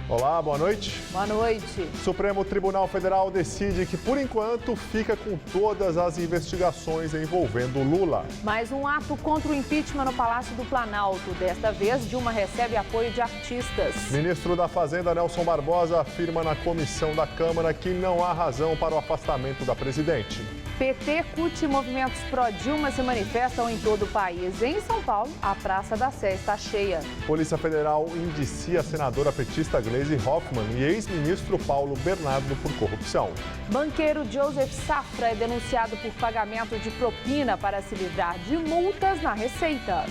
Olá, boa noite. Boa noite. Supremo Tribunal Federal decide que, por enquanto, fica com todas as investigações envolvendo Lula. Mais um ato contra o impeachment no Palácio do Planalto. Desta vez, Dilma recebe apoio de artistas. Ministro da Fazenda, Nelson Barbosa, afirma na comissão da Câmara que não há razão para o afastamento da presidente. PT, CUT e movimentos pró-Dilma se manifestam em todo o país. Em São Paulo, a Praça da Sé está cheia. Polícia Federal indicia a senadora petista Gleisi Hoffmann e ex-ministro Paulo Bernardo por corrupção. Banqueiro Joseph Safra é denunciado por pagamento de propina para se livrar de multas na Receita.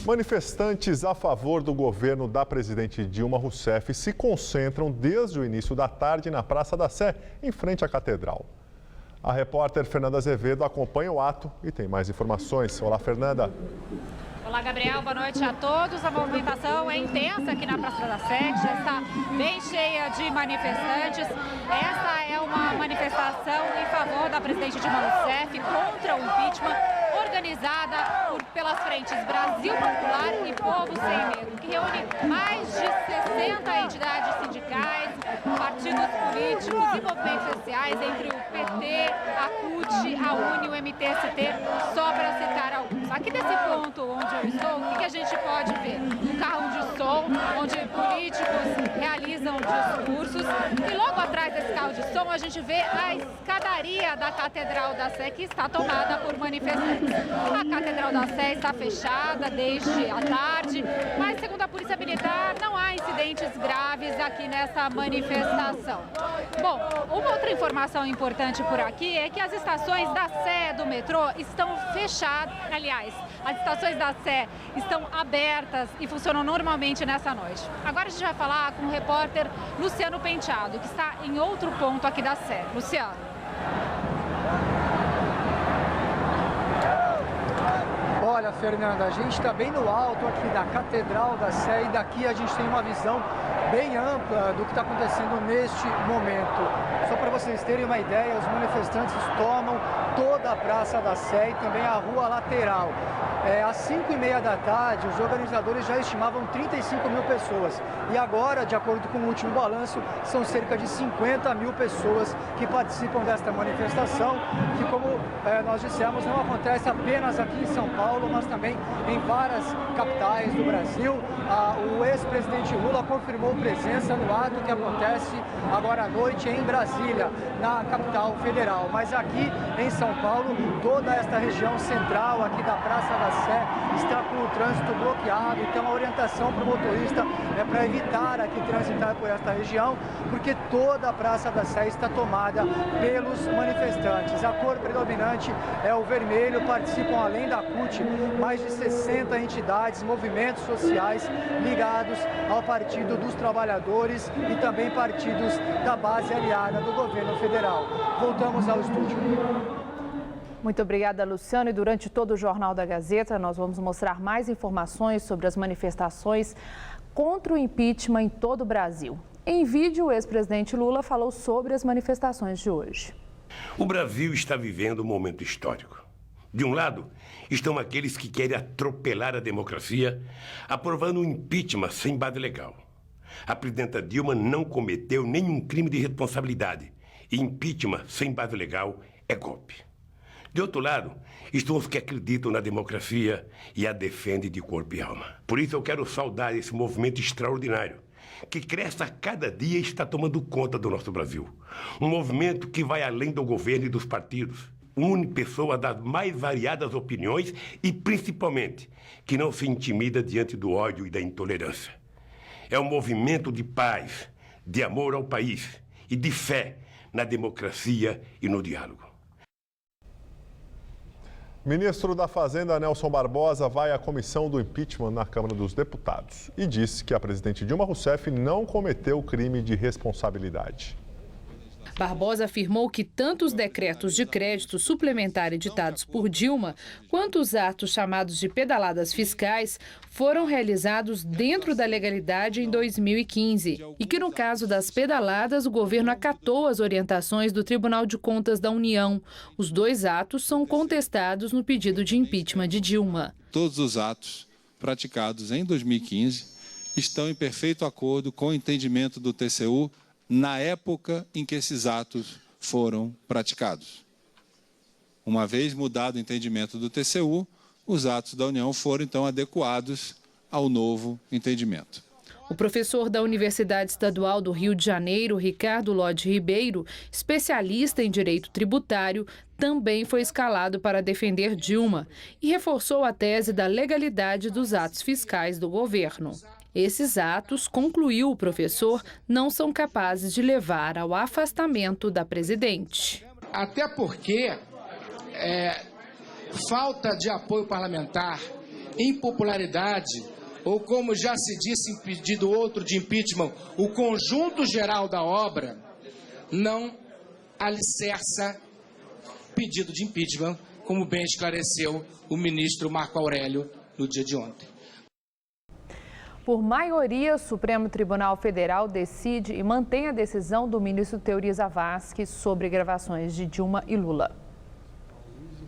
Manifestantes a favor do governo da presidente Dilma Rousseff se concentram desde o início da tarde na Praça da Sé, em frente à Catedral. A repórter Fernanda Azevedo acompanha o ato e tem mais informações. Olá, Fernanda. Olá, Gabriel. Boa noite a todos. A movimentação é intensa aqui na Praça da Sé, que já está bem cheia de manifestantes. Essa é uma manifestação em favor da presidente Dilma Rousseff contra o impeachment, organizada pelas frentes Brasil Popular e Povo Sem Medo, que reúne mais de 60 entidades sindicais, partidos políticos e movimentos sociais, entre o PT, a CUT, a UNE, o MTST, só para citar alguns. Aqui nesse ponto onde eu estou, o que a gente pode ver? Um carro de som, onde políticos realizam discursos, e logo atrás desse carro de som a gente vê a escadaria da Catedral da Sé, que está tomada por manifestantes. A Catedral da Sé está fechada desde a tarde, mas segundo a Polícia Militar não há incidentes graves aqui nessa manifestação. Bom, uma outra informação importante por aqui é que as estações da Sé do metrô estão fechadas. Aliás, as estações da Sé estão abertas e funcionam normalmente nessa noite. Agora a gente vai falar com o repórter Luciano Penteado, que está em outro ponto aqui da Sé. Luciano. Olha, Fernanda, a gente está bem no alto aqui da Catedral da Sé e daqui a gente tem uma visão bem ampla do que está acontecendo neste momento. Só para vocês terem uma ideia, os manifestantes tomam toda a Praça da Sé e também a rua lateral. Às 5h30 da tarde, os organizadores já estimavam 35 mil pessoas. E agora, de acordo com o último balanço, são cerca de 50 mil pessoas que participam desta manifestação, que, como nós dissemos, não acontece apenas aqui em São Paulo, mas também em várias capitais do Brasil. O ex-presidente Lula confirmou presença no ato que acontece agora à noite em Brasília, na capital federal. Mas aqui em São Paulo, toda esta região central aqui da Praça da Sé está com o trânsito bloqueado, então a orientação para o motorista é para evitar aqui transitar por esta região, porque toda a Praça da Sé está tomada pelos manifestantes. A cor predominante é o vermelho, participam além da CUT mais de 60 entidades, movimentos sociais ligados ao Partido dos Trabalhadores e também partidos da base aliada do governo federal. Voltamos ao estúdio. Muito obrigada, Luciano. E durante todo o Jornal da Gazeta, nós vamos mostrar mais informações sobre as manifestações contra o impeachment em todo o Brasil. Em vídeo, o ex-presidente Lula falou sobre as manifestações de hoje. O Brasil está vivendo um momento histórico. De um lado, estão aqueles que querem atropelar a democracia, aprovando um impeachment sem base legal. A presidenta Dilma não cometeu nenhum crime de responsabilidade e impeachment sem base legal é golpe. De outro lado, estão os que acreditam na democracia e a defendem de corpo e alma. Por isso eu quero saudar esse movimento extraordinário, que cresce a cada dia e está tomando conta do nosso Brasil. Um movimento que vai além do governo e dos partidos, une pessoas das mais variadas opiniões e, principalmente, que não se intimida diante do ódio e da intolerância. É um movimento de paz, de amor ao país e de fé na democracia e no diálogo. Ministro da Fazenda, Nelson Barbosa, vai à comissão do impeachment na Câmara dos Deputados e disse que a presidente Dilma Rousseff não cometeu crime de responsabilidade. Barbosa afirmou que tanto os decretos de crédito suplementar editados por Dilma, quanto os atos chamados de pedaladas fiscais foram realizados dentro da legalidade em 2015. E que no caso das pedaladas, o governo acatou as orientações do Tribunal de Contas da União. Os dois atos são contestados no pedido de impeachment de Dilma. Todos os atos praticados em 2015 estão em perfeito acordo com o entendimento do TCU na época em que esses atos foram praticados. Uma vez mudado o entendimento do TCU, os atos da União foram, então, adequados ao novo entendimento. O professor da Universidade Estadual do Rio de Janeiro, Ricardo Lodi Ribeiro, especialista em direito tributário, também foi escalado para defender Dilma e reforçou a tese da legalidade dos atos fiscais do governo. Esses atos, concluiu o professor, não são capazes de levar ao afastamento da presidente. Até porque falta de apoio parlamentar, impopularidade, ou como já se disse em pedido outro de impeachment, o conjunto geral da obra, não alicerça pedido de impeachment, como bem esclareceu o ministro Marco Aurélio no dia de ontem. Por maioria, o Supremo Tribunal Federal decide e mantém a decisão do ministro Teori Zavascki sobre gravações de Dilma e Lula.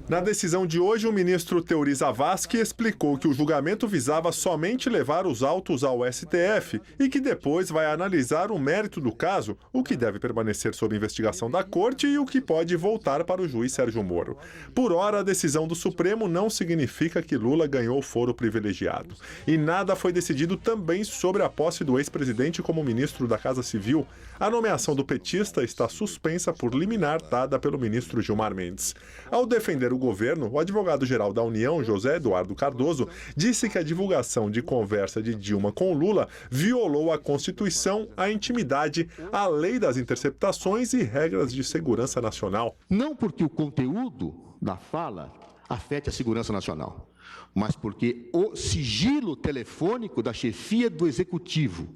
Na decisão de hoje, o ministro Teori Zavascki explicou que o julgamento visava somente levar os autos ao STF e que depois vai analisar o mérito do caso, o que deve permanecer sob investigação da Corte e o que pode voltar para o juiz Sérgio Moro. Por ora, a decisão do Supremo não significa que Lula ganhou foro privilegiado. E nada foi decidido também sobre a posse do ex-presidente como ministro da Casa Civil. A nomeação do petista está suspensa por liminar dada pelo ministro Gilmar Mendes. Ao defender o governo, o advogado-geral da União, José Eduardo Cardoso, disse que a divulgação de conversa de Dilma com Lula violou a Constituição, a intimidade, a lei das interceptações e regras de segurança nacional. Não porque o conteúdo da fala afete a segurança nacional, mas porque o sigilo telefônico da chefia do Executivo,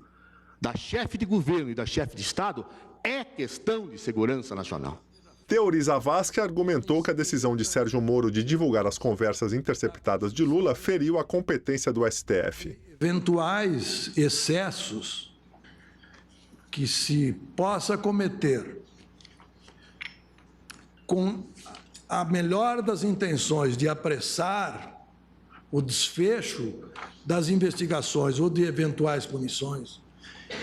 da chefe de governo e da chefe de Estado é questão de segurança nacional. Teori Zavascki argumentou que a decisão de Sérgio Moro de divulgar as conversas interceptadas de Lula feriu a competência do STF. Eventuais excessos que se possa cometer com a melhor das intenções de apressar o desfecho das investigações ou de eventuais punições,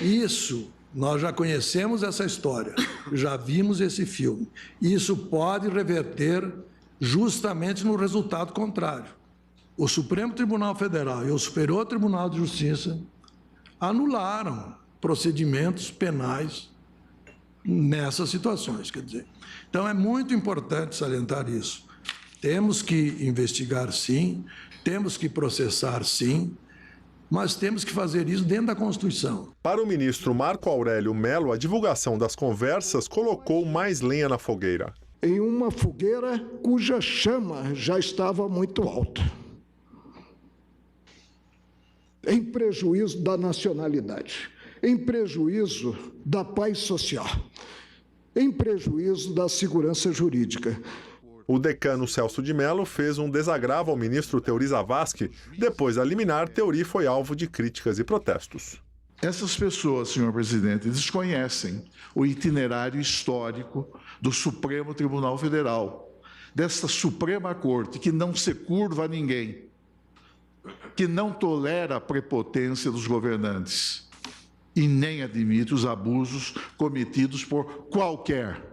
isso, nós já conhecemos essa história, já vimos esse filme. Isso pode reverter justamente no resultado contrário. O Supremo Tribunal Federal e o Superior Tribunal de Justiça anularam procedimentos penais nessas situações, quer dizer. Então, é muito importante salientar isso. Temos que investigar, sim, temos que processar, sim, mas temos que fazer isso dentro da Constituição. Para o ministro Marco Aurélio Mello, a divulgação das conversas colocou mais lenha na fogueira. Em uma fogueira cuja chama já estava muito alta, em prejuízo da nacionalidade, em prejuízo da paz social, em prejuízo da segurança jurídica. O decano Celso de Mello fez um desagravo ao ministro Teori Zavascki. Depois da liminar, Teori foi alvo de críticas e protestos. Essas pessoas, senhor presidente, desconhecem o itinerário histórico do Supremo Tribunal Federal, desta Suprema Corte que não se curva a ninguém, que não tolera a prepotência dos governantes e nem admite os abusos cometidos por qualquer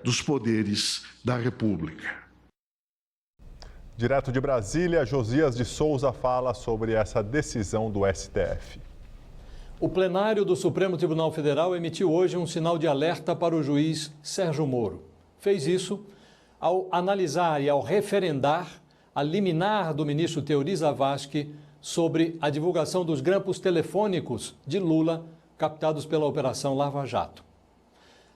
dos poderes da República. Direto de Brasília, Josias de Souza fala sobre essa decisão do STF. O plenário do Supremo Tribunal Federal emitiu hoje um sinal de alerta para o juiz Sérgio Moro. Fez isso ao analisar e ao referendar a liminar do ministro Teori Zavascki sobre a divulgação dos grampos telefônicos de Lula captados pela Operação Lava Jato.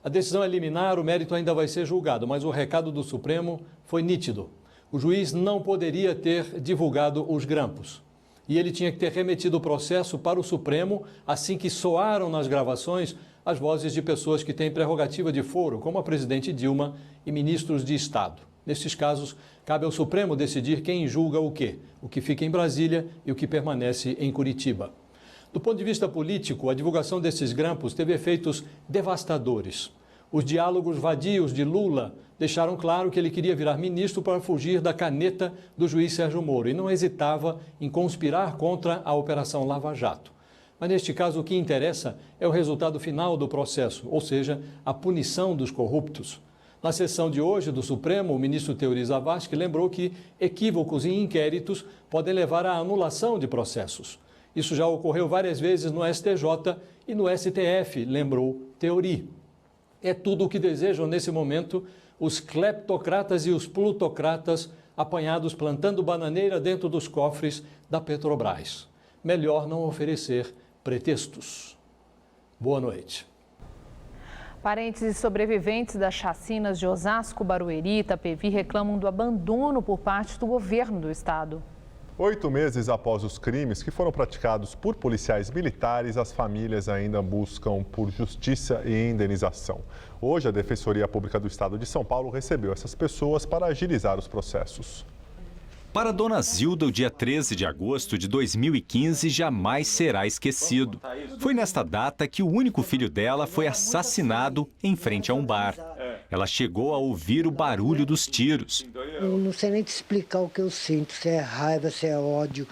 A decisão é liminar, o mérito ainda vai ser julgado, mas o recado do Supremo foi nítido. O juiz não poderia ter divulgado os grampos. e ele tinha que ter remetido o processo para o Supremo assim que soaram nas gravações as vozes de pessoas que têm prerrogativa de foro, como a presidente Dilma e ministros de Estado. Nesses casos, cabe ao Supremo decidir quem julga o que fica em Brasília e o que permanece em Curitiba. Do ponto de vista político, a divulgação desses grampos teve efeitos devastadores. Os diálogos vadios de Lula deixaram claro que ele queria virar ministro para fugir da caneta do juiz Sérgio Moro e não hesitava em conspirar contra a Operação Lava Jato. Mas neste caso o que interessa é o resultado final do processo, ou seja, a punição dos corruptos. Na sessão de hoje do Supremo, o ministro Teori Zavascki lembrou que equívocos em inquéritos podem levar à anulação de processos. Isso já ocorreu várias vezes no STJ e no STF, lembrou Teori. É tudo o que desejam nesse momento os cleptocratas e os plutocratas apanhados plantando bananeira dentro dos cofres da Petrobras. Melhor não oferecer pretextos. Boa noite. Parentes e sobreviventes das chacinas de Osasco, Barueri e Itapevi reclamam do abandono por parte do governo do estado. 8 meses após os crimes que foram praticados por policiais militares, as famílias ainda buscam por justiça e indenização. Hoje, a Defensoria Pública do Estado de São Paulo recebeu essas pessoas para agilizar os processos. Para Dona Zilda, o dia 13 de agosto de 2015 jamais será esquecido. Foi nesta data que o único filho dela foi assassinado em frente a um bar. Ela chegou a ouvir o barulho dos tiros. Eu não sei nem te explicar o que eu sinto, se é raiva, se é ódio,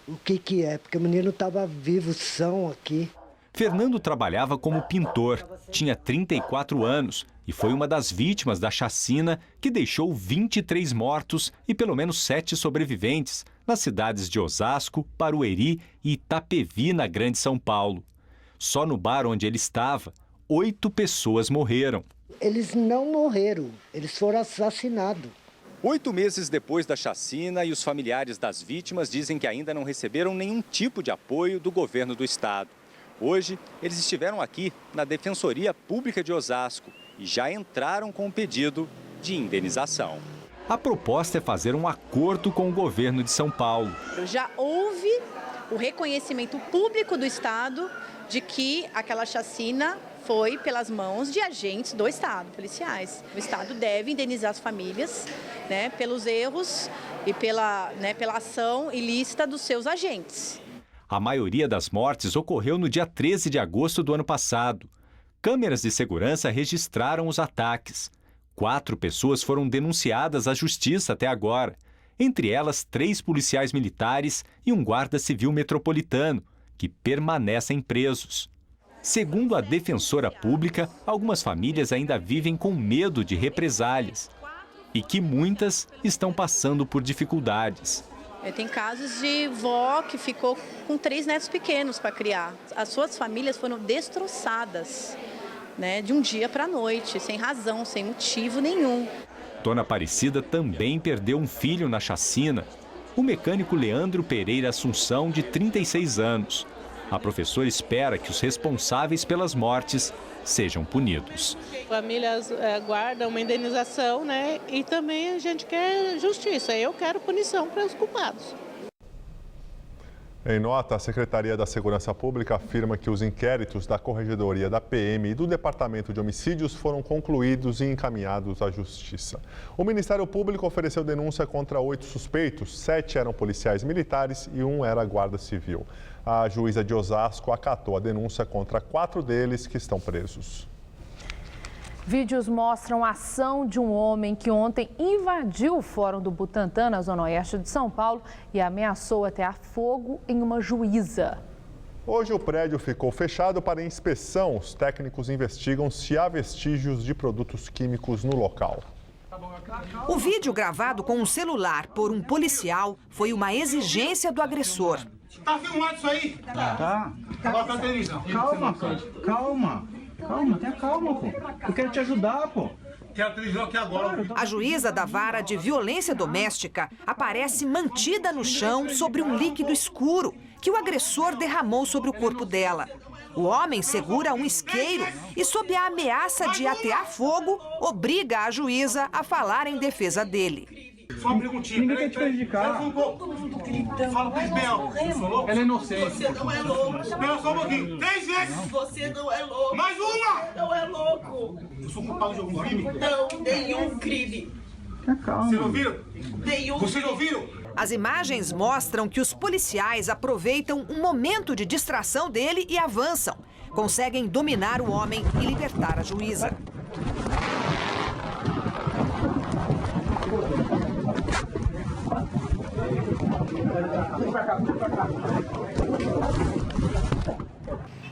o que é, porque o menino estava vivo, são aqui. Fernando trabalhava como pintor, tinha 34 anos e foi uma das vítimas da chacina que deixou 23 mortos e pelo menos 7 sobreviventes nas cidades de Osasco, Barueri e Itapevi, na Grande São Paulo. Só no bar onde ele estava, 8 pessoas morreram. Eles não morreram, eles foram assassinados. 8 meses depois da chacina, e os familiares das vítimas dizem que ainda não receberam nenhum tipo de apoio do governo do estado. Hoje, eles estiveram aqui na Defensoria Pública de Osasco e já entraram com um pedido de indenização. A proposta é fazer um acordo com o governo de São Paulo. Já houve o reconhecimento público do Estado de que aquela chacina foi pelas mãos de agentes do Estado, policiais. O Estado deve indenizar as famílias, né, pelos erros e pela ação ilícita dos seus agentes. A maioria das mortes ocorreu no dia 13 de agosto do ano passado. Câmeras de segurança registraram os ataques. 4 pessoas foram denunciadas à justiça até agora. Entre elas, 3 policiais militares e um guarda civil metropolitano, que permanecem presos. Segundo a defensora pública, algumas famílias ainda vivem com medo de represálias e que muitas estão passando por dificuldades. Tem casos de vó que ficou com 3 netos pequenos para criar. As suas famílias foram destroçadas, né, de um dia para a noite, sem razão, sem motivo nenhum. Dona Aparecida também perdeu um filho na chacina. O mecânico Leandro Pereira Assunção, de 36 anos. A professora espera que os responsáveis pelas mortes sejam punidos. Famílias guardam uma indenização, né? E também a gente quer justiça. Eu quero punição para os culpados. Em nota, a Secretaria da Segurança Pública afirma que os inquéritos da Corregedoria da PM e do Departamento de Homicídios foram concluídos e encaminhados à Justiça. O Ministério Público ofereceu denúncia contra 8 suspeitos, 7 eram policiais militares e 1 era guarda civil. A juíza de Osasco acatou a denúncia contra 4 deles que estão presos. Vídeos mostram a ação de um homem que ontem invadiu o Fórum do Butantã, na zona oeste de São Paulo, e ameaçou atear fogo em uma juíza. Hoje o prédio ficou fechado para inspeção. Os técnicos investigam se há vestígios de produtos químicos no local. O vídeo gravado com um celular por um policial foi uma exigência do agressor. Tá filmado isso aí? Tá. Coloca a televisão. Calma, tenha calma, pô. Eu quero te ajudar, pô. Quero a televisão aqui agora. A juíza da vara de violência doméstica aparece mantida no chão sobre um líquido escuro que o agressor derramou sobre o corpo dela. O homem segura um isqueiro e, sob a ameaça de atear fogo, obriga a juíza a falar em defesa dele. Só uma perguntinha. Ninguém quer te prejudicar. Fala com ele bem alto. Ela é inocente. Você não é louco. Espera só um pouquinho. 3 vezes. Você não é louco. Mais uma. Você não é louco. Eu sou culpado de algum crime? Não, nenhum crime. Vocês ouviram? Nenhum. Vocês ouviram? As imagens mostram que os policiais aproveitam um momento de distração dele e avançam. Conseguem dominar o homem e libertar a juíza.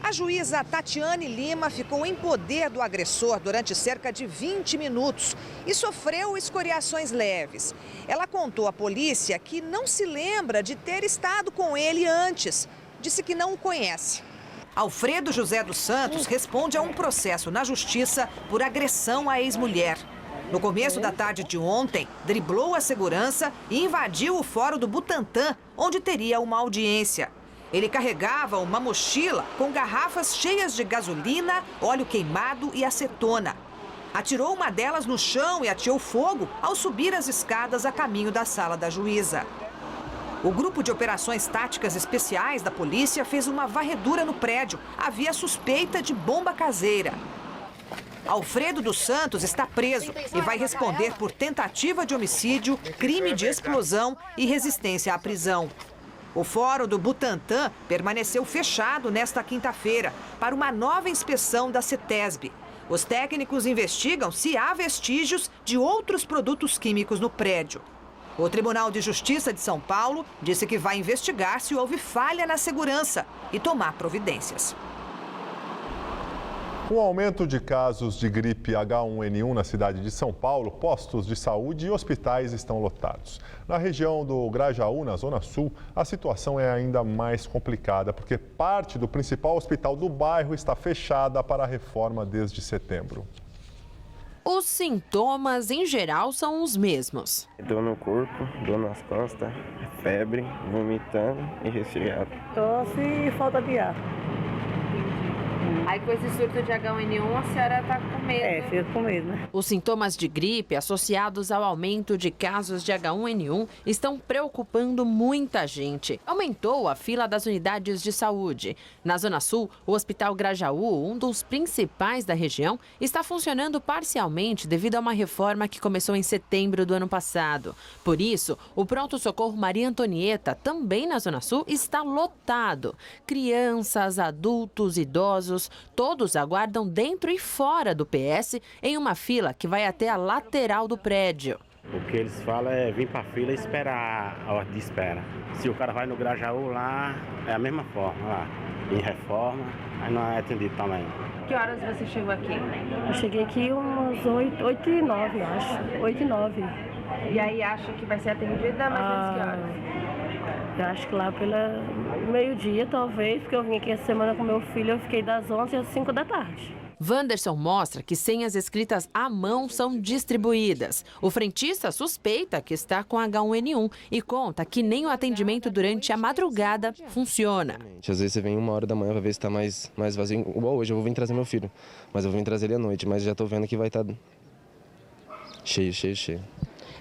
A juíza Tatiane Lima ficou em poder do agressor durante cerca de 20 minutos e sofreu escoriações leves. Ela contou à polícia que não se lembra de ter estado com ele antes. Disse que não o conhece. Alfredo José dos Santos responde a um processo na justiça por agressão à ex-mulher. No começo da tarde de ontem, driblou a segurança e invadiu o fórum do Butantã, onde teria uma audiência. Ele carregava uma mochila com garrafas cheias de gasolina, óleo queimado e acetona. Atirou uma delas no chão e ateou fogo ao subir as escadas a caminho da sala da juíza. O grupo de operações táticas especiais da polícia fez uma varredura no prédio. Havia suspeita de bomba caseira. Alfredo dos Santos está preso e vai responder por tentativa de homicídio, crime de explosão e resistência à prisão. O fórum do Butantã permaneceu fechado nesta quinta-feira para uma nova inspeção da CETESB. Os técnicos investigam se há vestígios de outros produtos químicos no prédio. O Tribunal de Justiça de São Paulo disse que vai investigar se houve falha na segurança e tomar providências. Com o aumento de casos de gripe H1N1 na cidade de São Paulo, postos de saúde e hospitais estão lotados. Na região do Grajaú, na Zona Sul, a situação é ainda mais complicada, porque parte do principal hospital do bairro está fechada para a reforma desde setembro. Os sintomas, em geral, são os mesmos. Dor no corpo, dor nas costas, febre, vomitando e resfriado. Tosse e falta de ar. Aí com esse surto de H1N1 a senhora está com medo? É, fico com medo, né? Os sintomas de gripe associados ao aumento de casos de H1N1 estão preocupando muita gente. Aumentou a fila das unidades de saúde. Na Zona Sul, o Hospital Grajaú, um dos principais da região, está funcionando parcialmente devido a uma reforma que começou em setembro do ano passado. Por isso, o pronto-socorro Maria Antonieta, também na Zona Sul, está lotado. Crianças, adultos, idosos, todos aguardam dentro e fora do PS em uma fila que vai até a lateral do prédio. O que eles falam é vir para a fila e esperar a hora de espera. Se o cara vai no Grajaú lá, é a mesma forma, lá, em reforma, aí não é atendido também. Que horas você chegou aqui? Eu cheguei aqui umas 8h09, acho. 8h09. E aí acha que vai ser atendida mais ou menos que horas? Eu acho que lá pela meio-dia, talvez, porque eu vim aqui essa semana com meu filho, eu fiquei das 11 às 5 da tarde. Wanderson mostra que senhas escritas à mão são distribuídas. O frentista suspeita que está com H1N1 e conta que nem o atendimento durante a madrugada funciona. Às vezes você vem 1h da manhã para ver se está mais vazio. Igual hoje, eu vou vir trazer meu filho, mas eu vou vir trazer ele à noite, mas já estou vendo que vai estar cheio.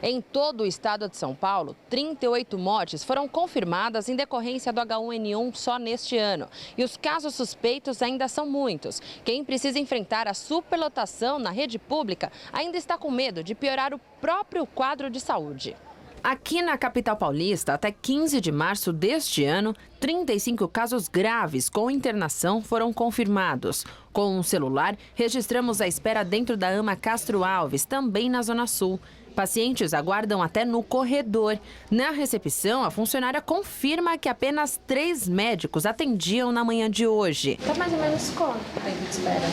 Em todo o estado de São Paulo, 38 mortes foram confirmadas em decorrência do H1N1 só neste ano. E os casos suspeitos ainda são muitos. Quem precisa enfrentar a superlotação na rede pública ainda está com medo de piorar o próprio quadro de saúde. Aqui na capital paulista, até 15 de março deste ano, 35 casos graves com internação foram confirmados. Com um celular, registramos a espera dentro da AMA Castro Alves, também na Zona Sul. Pacientes aguardam até no corredor. Na recepção, a funcionária confirma que apenas 3 médicos atendiam na manhã de hoje. Tá mais ou menos quanto o tempo de espera?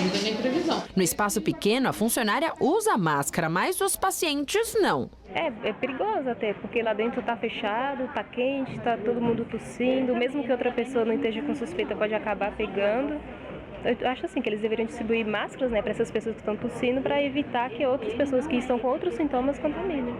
Não tem nem previsão. No espaço pequeno, a funcionária usa máscara, mas os pacientes não. É perigoso até, porque lá dentro tá fechado, tá quente, tá todo mundo tossindo. Mesmo que outra pessoa não esteja com suspeita, pode acabar pegando. Eu acho assim que eles deveriam distribuir máscaras, né, para essas pessoas que estão tossindo, para evitar que outras pessoas que estão com outros sintomas contaminem.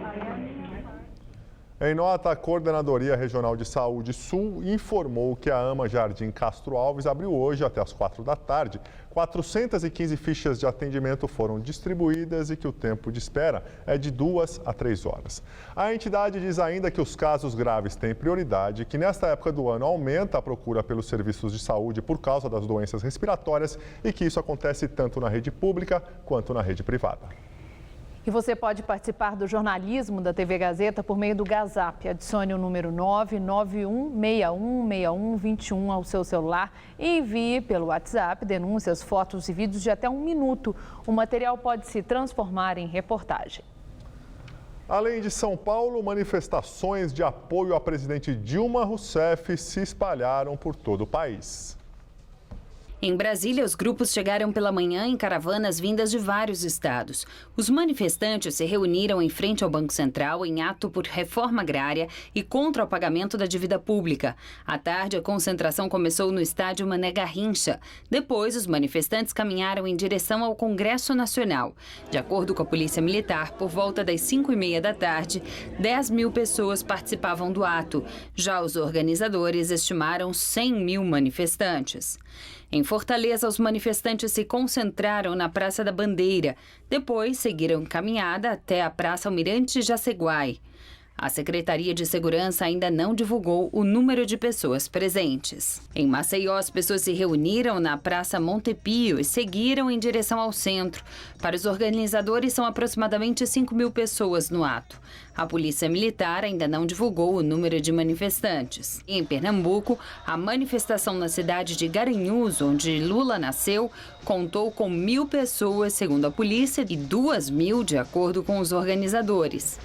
Em nota, a Coordenadoria Regional de Saúde Sul informou que a AMA Jardim Castro Alves abriu hoje, até às 4 da tarde. 415 fichas de atendimento foram distribuídas e que o tempo de espera é de 2 a 3 horas. A entidade diz ainda que os casos graves têm prioridade, que nesta época do ano aumenta a procura pelos serviços de saúde por causa das doenças respiratórias e que isso acontece tanto na rede pública quanto na rede privada. E você pode participar do jornalismo da TV Gazeta por meio do Gazap. Adicione o número 991616121 ao seu celular e envie pelo WhatsApp denúncias, fotos e vídeos de até 1 minuto. O material pode se transformar em reportagem. Além de São Paulo, manifestações de apoio à presidente Dilma Rousseff se espalharam por todo o país. Em Brasília, os grupos chegaram pela manhã em caravanas vindas de vários estados. Os manifestantes se reuniram em frente ao Banco Central em ato por reforma agrária e contra o pagamento da dívida pública. À tarde, a concentração começou no estádio Mané Garrincha. Depois, os manifestantes caminharam em direção ao Congresso Nacional. De acordo com a Polícia Militar, por volta das 5h30 da tarde, 10 mil pessoas participavam do ato. Já os organizadores estimaram 100 mil manifestantes. Em Fortaleza, os manifestantes se concentraram na Praça da Bandeira. Depois, seguiram caminhada até a Praça Almirante Jaceguai. A Secretaria de Segurança ainda não divulgou o número de pessoas presentes. Em Maceió, as pessoas se reuniram na Praça Montepio e seguiram em direção ao centro. Para os organizadores, são aproximadamente 5 mil pessoas no ato. A Polícia Militar ainda não divulgou o número de manifestantes. Em Pernambuco, a manifestação na cidade de Garanhuns, onde Lula nasceu, contou com 1.000 pessoas, segundo a polícia, e 2.000, de acordo com os organizadores.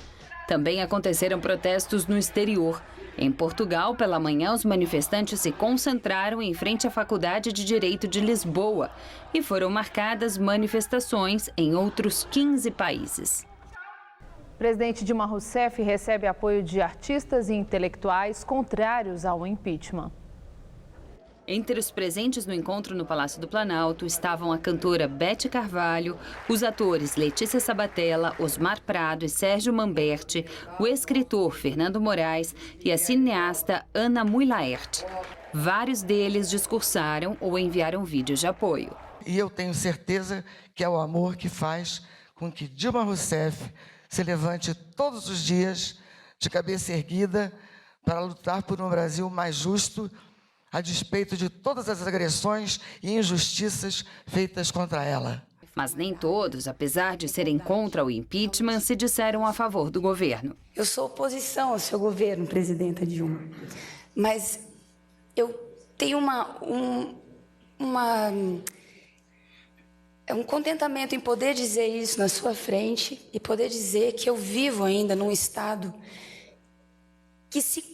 Também aconteceram protestos no exterior. Em Portugal, pela manhã, os manifestantes se concentraram em frente à Faculdade de Direito de Lisboa e foram marcadas manifestações em outros 15 países. O presidente Dilma Rousseff recebe apoio de artistas e intelectuais contrários ao impeachment. Entre os presentes no encontro no Palácio do Planalto estavam a cantora Beth Carvalho, os atores Letícia Sabatella, Osmar Prado e Sérgio Manberti, o escritor Fernando Moraes e a cineasta Ana Mui Laerte. Vários deles discursaram ou enviaram vídeos de apoio. E eu tenho certeza que é o amor que faz com que Dilma Rousseff se levante todos os dias de cabeça erguida para lutar por um Brasil mais justo, a despeito de todas as agressões e injustiças feitas contra ela. Mas nem todos, apesar de serem contra o impeachment, se disseram a favor do governo. Eu sou oposição ao seu governo, presidenta Dilma, mas eu tenho um contentamento em poder dizer isso na sua frente e poder dizer que eu vivo ainda num estado que se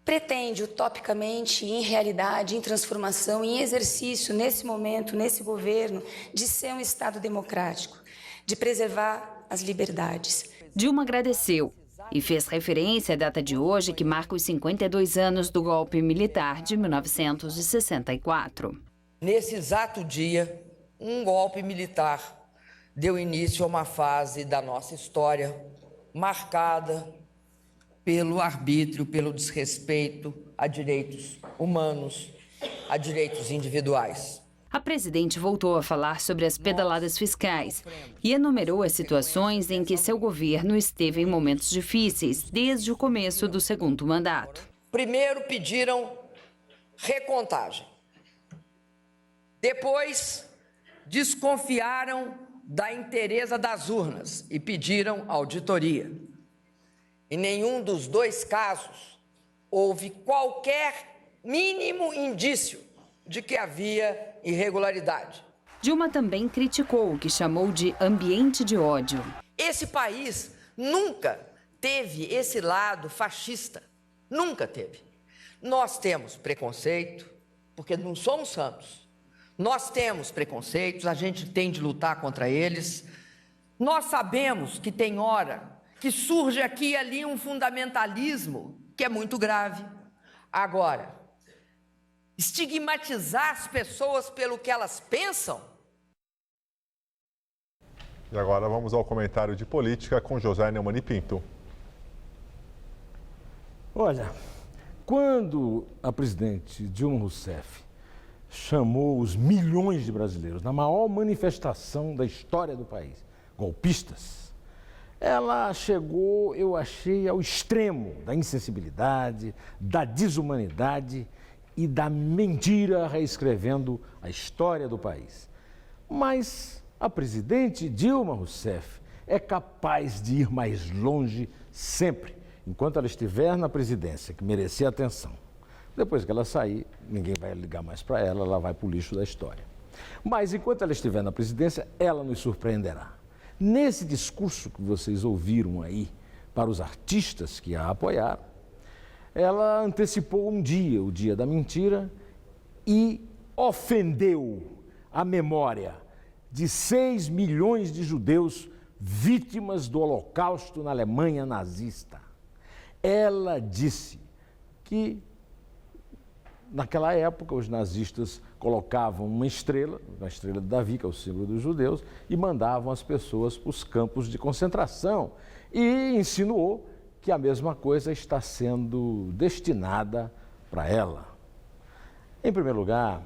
pretende utopicamente, em realidade, em transformação, em exercício, nesse momento, nesse governo, de ser um Estado democrático, de preservar as liberdades. Dilma agradeceu e fez referência à data de hoje, que marca os 52 anos do golpe militar de 1964. Nesse exato dia, um golpe militar deu início a uma fase da nossa história marcada pelo arbítrio, pelo desrespeito a direitos humanos, a direitos individuais. A presidente voltou a falar sobre as pedaladas fiscais e enumerou as situações em que seu governo esteve em momentos difíceis desde o começo do segundo mandato. Primeiro pediram recontagem. Depois desconfiaram da inteireza das urnas e pediram auditoria. Em nenhum dos dois casos houve qualquer mínimo indício de que havia irregularidade. Dilma também criticou o que chamou de ambiente de ódio. Esse país nunca teve esse lado fascista. Nunca teve. Nós temos preconceito, porque não somos santos. Nós temos preconceitos, a gente tem de lutar contra eles. Nós sabemos que tem hora que surge aqui e ali um fundamentalismo que é muito grave. Agora, estigmatizar as pessoas pelo que elas pensam? E agora vamos ao comentário de política com José Neumann e Pinto. Olha, quando a presidente Dilma Rousseff chamou os milhões de brasileiros na maior manifestação da história do país, golpistas, ela chegou, eu achei, ao extremo da insensibilidade, da desumanidade e da mentira, reescrevendo a história do país. Mas a presidente Dilma Rousseff é capaz de ir mais longe sempre, enquanto ela estiver na presidência, que merecia atenção. Depois que ela sair, ninguém vai ligar mais para ela, ela vai para o lixo da história. Mas enquanto ela estiver na presidência, ela nos surpreenderá. Nesse discurso que vocês ouviram aí, para os artistas que a apoiaram, ela antecipou um dia, o dia da mentira, e ofendeu a memória de 6 milhões de judeus vítimas do Holocausto na Alemanha nazista. Ela disse que, naquela época, os nazistas colocavam uma estrela de Davi, que é o símbolo dos judeus, e mandavam as pessoas para os campos de concentração. E insinuou que a mesma coisa está sendo destinada para ela. Em primeiro lugar,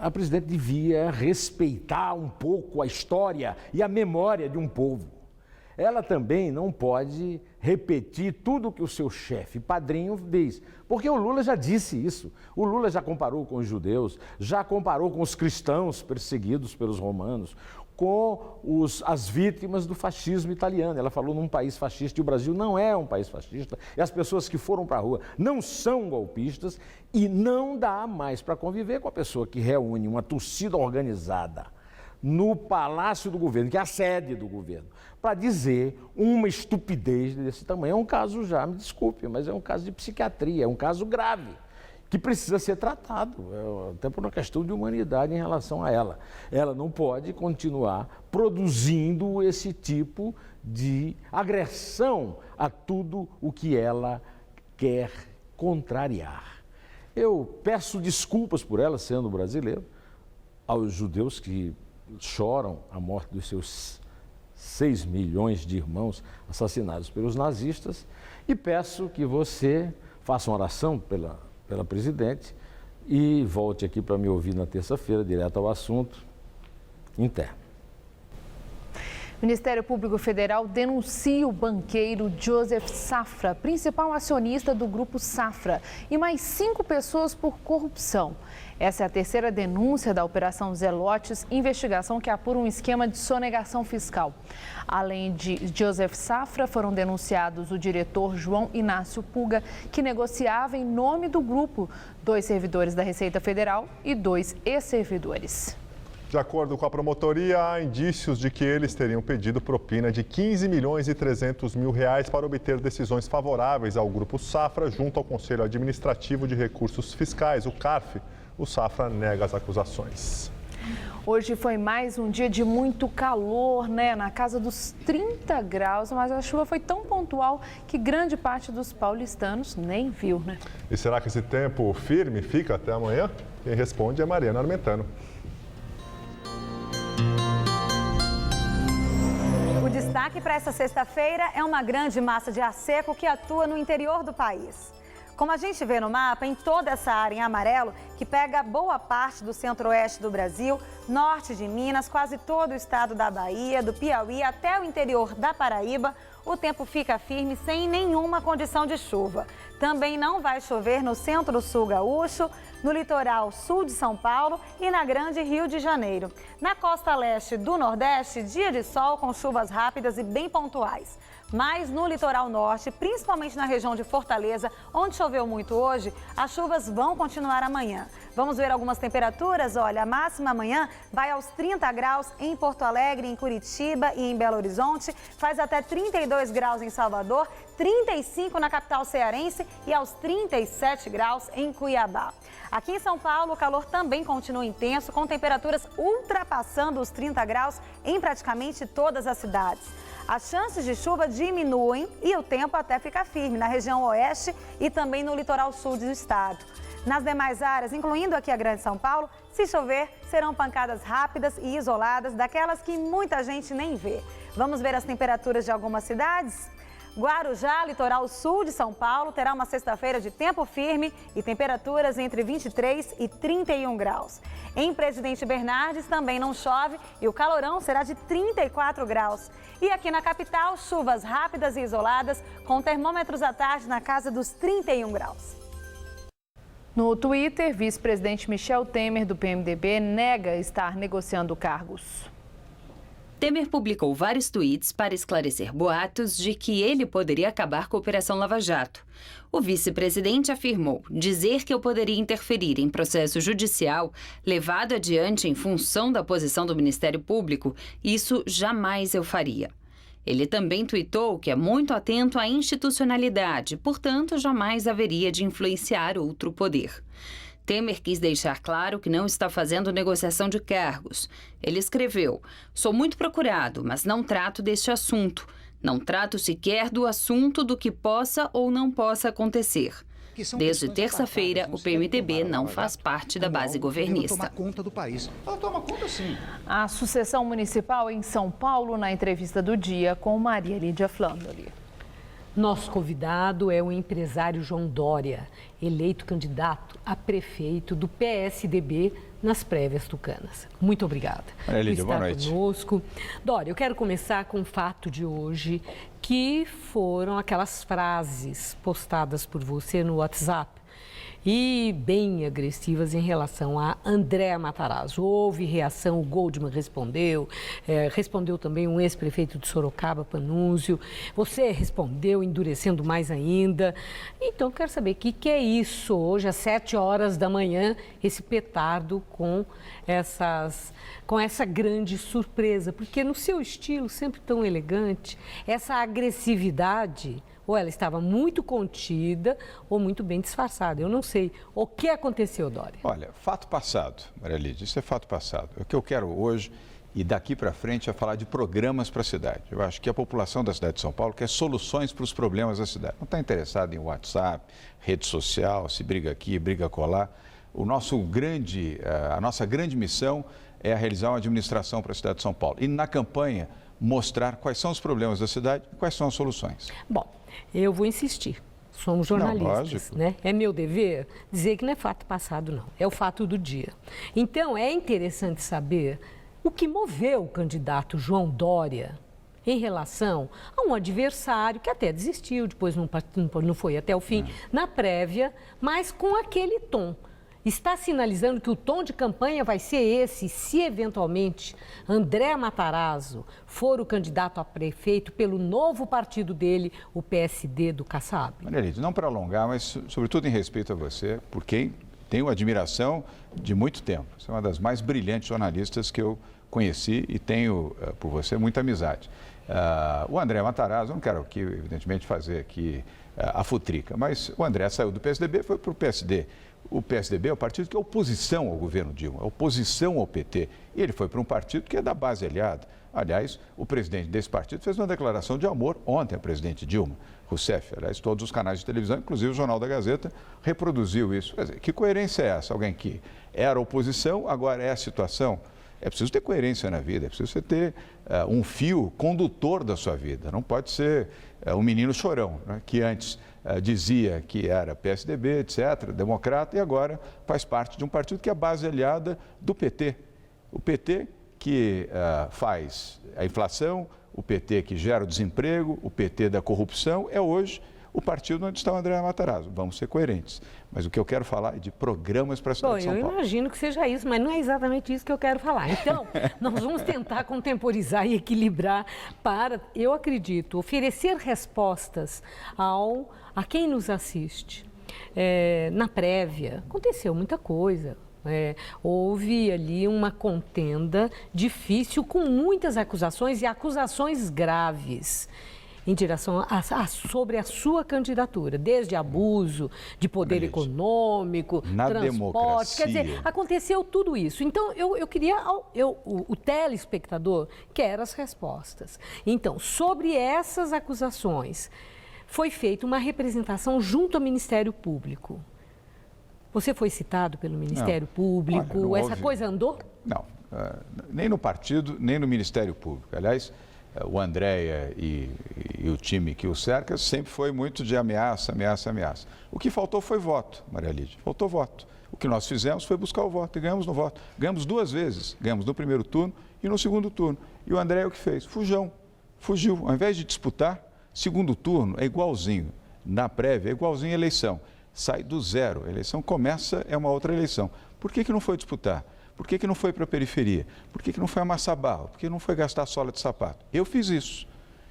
a presidente devia respeitar um pouco a história e a memória de um povo. Ela também não pode repetir tudo o que o seu chefe padrinho diz, porque o Lula já disse isso. O Lula já comparou com os judeus, já comparou com os cristãos perseguidos pelos romanos, com as vítimas do fascismo italiano. Ela falou num país fascista, e o Brasil não é um país fascista, e as pessoas que foram para a rua não são golpistas, e não dá mais para conviver com a pessoa que reúne uma torcida organizada no Palácio do Governo, que é a sede do governo, para dizer uma estupidez desse tamanho. É um caso já, me desculpe, mas é um caso de psiquiatria, é um caso grave, que precisa ser tratado, até por uma questão de humanidade em relação a ela. Ela não pode continuar produzindo esse tipo de agressão a tudo o que ela quer contrariar. Eu peço desculpas por ela, sendo brasileiro, aos judeus que choram a morte dos seus 6 milhões de irmãos assassinados pelos nazistas, e peço que você faça uma oração pela presidente e volte aqui para me ouvir na terça-feira, direto ao assunto interno. O Ministério Público Federal denuncia o banqueiro Joseph Safra, principal acionista do Grupo Safra, e mais 5 pessoas por corrupção. Essa é a terceira denúncia da Operação Zelotes, investigação que apura um esquema de sonegação fiscal. Além de Joseph Safra, foram denunciados o diretor João Inácio Puga, que negociava em nome do grupo, 2 servidores da Receita Federal e 2 ex-servidores. De acordo com a promotoria, há indícios de que eles teriam pedido propina de 15 milhões e 300 mil reais para obter decisões favoráveis ao Grupo Safra junto ao Conselho Administrativo de Recursos Fiscais, o CARF. O Safra nega as acusações. Hoje foi mais um dia de muito calor, né? Na casa dos 30 graus, mas a chuva foi tão pontual que grande parte dos paulistanos nem viu, né? E será que esse tempo firme fica até amanhã? Quem responde é Mariana Armentano. O destaque para essa sexta-feira é uma grande massa de ar seco que atua no interior do país. Como a gente vê no mapa, em toda essa área em amarelo, que pega boa parte do centro-oeste do Brasil, norte de Minas, quase todo o estado da Bahia, do Piauí até o interior da Paraíba, o tempo fica firme sem nenhuma condição de chuva. Também não vai chover no centro-sul gaúcho, no litoral sul de São Paulo e na grande Rio de Janeiro. Na costa leste do Nordeste, dia de sol com chuvas rápidas e bem pontuais. Mas no litoral norte, principalmente na região de Fortaleza, onde choveu muito hoje, as chuvas vão continuar amanhã. Vamos ver algumas temperaturas? Olha, a máxima amanhã vai aos 30 graus em Porto Alegre, em Curitiba e em Belo Horizonte. Faz até 32 graus em Salvador, 35 na capital cearense e aos 37 graus em Cuiabá. Aqui em São Paulo, o calor também continua intenso, com temperaturas ultrapassando os 30 graus em praticamente todas as cidades. As chances de chuva diminuem e o tempo até fica firme na região oeste e também no litoral sul do estado. Nas demais áreas, incluindo aqui a Grande São Paulo, se chover, serão pancadas rápidas e isoladas, daquelas que muita gente nem vê. Vamos ver as temperaturas de algumas cidades? Guarujá, litoral sul de São Paulo, terá uma sexta-feira de tempo firme e temperaturas entre 23 e 31 graus. Em Presidente Bernardes também não chove e o calorão será de 34 graus. E aqui na capital, chuvas rápidas e isoladas, com termômetros à tarde na casa dos 31 graus. No Twitter, vice-presidente Michel Temer, do PMDB, nega estar negociando cargos. Temer publicou vários tweets para esclarecer boatos de que ele poderia acabar com a Operação Lava Jato. O vice-presidente afirmou dizer que eu poderia interferir em processo judicial levado adiante em função da posição do Ministério Público. Isso jamais eu faria. Ele também tuitou que é muito atento à institucionalidade, portanto, jamais haveria de influenciar outro poder. Temer quis deixar claro que não está fazendo negociação de cargos. Ele escreveu: "Sou muito procurado, mas não trato deste assunto. Não trato sequer do assunto do que possa ou não possa acontecer." Desde terça-feira, o PMDB não faz parte da base governista. Tomar conta do país. Ela toma conta, sim. A sucessão municipal em São Paulo, na entrevista do dia com Maria Lídia Flandoli. Nosso convidado é o empresário João Dória, eleito candidato a prefeito do PSDB nas prévias tucanas. Muito obrigada por estar conosco. Dória, eu quero começar com o fato de hoje, que foram aquelas frases postadas por você no WhatsApp e bem agressivas em relação a André Matarazzo. Houve reação, o Goldman respondeu, respondeu também um ex-prefeito de Sorocaba, Panúzio. Você respondeu, endurecendo mais ainda. Então, quero saber o que é isso hoje, às 7 horas da manhã, esse petardo com essa grande surpresa. Porque no seu estilo, sempre tão elegante, essa agressividade, ou ela estava muito contida ou muito bem disfarçada. Eu não sei. O que aconteceu, Dória? Olha, fato passado, Maria Lídia, isso é fato passado. O que eu quero hoje e daqui para frente é falar de programas para a cidade. Eu acho que a população da cidade de São Paulo quer soluções para os problemas da cidade. Não está interessada em WhatsApp, rede social, se briga aqui, briga colar. A nossa grande missão é realizar uma administração para a cidade de São Paulo. E na campanha, mostrar quais são os problemas da cidade e quais são as soluções. Bom, eu vou insistir. Somos jornalistas, né? É meu dever dizer que não é fato passado, não. É o fato do dia. Então, é interessante saber o que moveu o candidato João Dória em relação a um adversário que até desistiu, depois não foi até o fim, na prévia, mas com aquele tom. Está sinalizando que o tom de campanha vai ser esse, se eventualmente André Matarazzo for o candidato a prefeito pelo novo partido dele, o PSD do Kassab. Maria Lídia, não para alongar, mas sobretudo em respeito a você, por quem tenho admiração de muito tempo. Você é uma das mais brilhantes jornalistas que eu conheci e tenho por você muita amizade. O André Matarazzo, não quero aqui, evidentemente, fazer aqui a futrica, mas o André saiu do PSDB e foi para o PSD. O PSDB é o partido que é oposição ao governo Dilma, é oposição ao PT. E ele foi para um partido que é da base aliada. Aliás, o presidente desse partido fez uma declaração de amor ontem à presidente Dilma Rousseff. Aliás, todos os canais de televisão, inclusive o Jornal da Gazeta, reproduziu isso. Quer dizer, que coerência é essa? Alguém que era oposição, agora é a situação? É preciso ter coerência na vida, é preciso você ter um fio condutor da sua vida. Não pode ser um menino chorão, né, que antes dizia que era PSDB, etc., democrata, e agora faz parte de um partido que é a base aliada do PT. O PT que faz a inflação, o PT que gera o desemprego, o PT da corrupção, é hoje o partido onde está o André Matarazzo. Vamos ser coerentes. Mas o que eu quero falar é de programas para a cidade de São Paulo. Eu imagino que seja isso, mas não é exatamente isso que eu quero falar. Então, nós vamos tentar contemporizar e equilibrar para, eu acredito, oferecer respostas a quem nos assiste. Na prévia, aconteceu muita coisa. Houve ali uma contenda difícil com muitas acusações e acusações graves em direção sobre a sua candidatura, desde abuso de poder econômico, transporte, quer dizer, aconteceu tudo isso. Então, eu queria, o telespectador quer as respostas. Então, sobre essas acusações, foi feita uma representação junto ao Ministério Público. Você foi citado pelo Ministério Público? Essa coisa andou? Não, nem no partido, nem no Ministério Público. Aliás, o André e o time que o cerca sempre foi muito de ameaça, ameaça, ameaça. O que faltou foi voto, Maria Lídia, faltou voto. O que nós fizemos foi buscar o voto e ganhamos no voto. Ganhamos 2 vezes, ganhamos no primeiro turno e no segundo turno. E o André o que fez? Fugiu. Ao invés de disputar, segundo turno é igualzinho. Na prévia é igualzinho à eleição. Sai do zero. A eleição começa, é uma outra eleição. Por que não foi disputar? Por que não foi para a periferia? Por que não foi amassar barro? Por que não foi gastar sola de sapato? Eu fiz isso.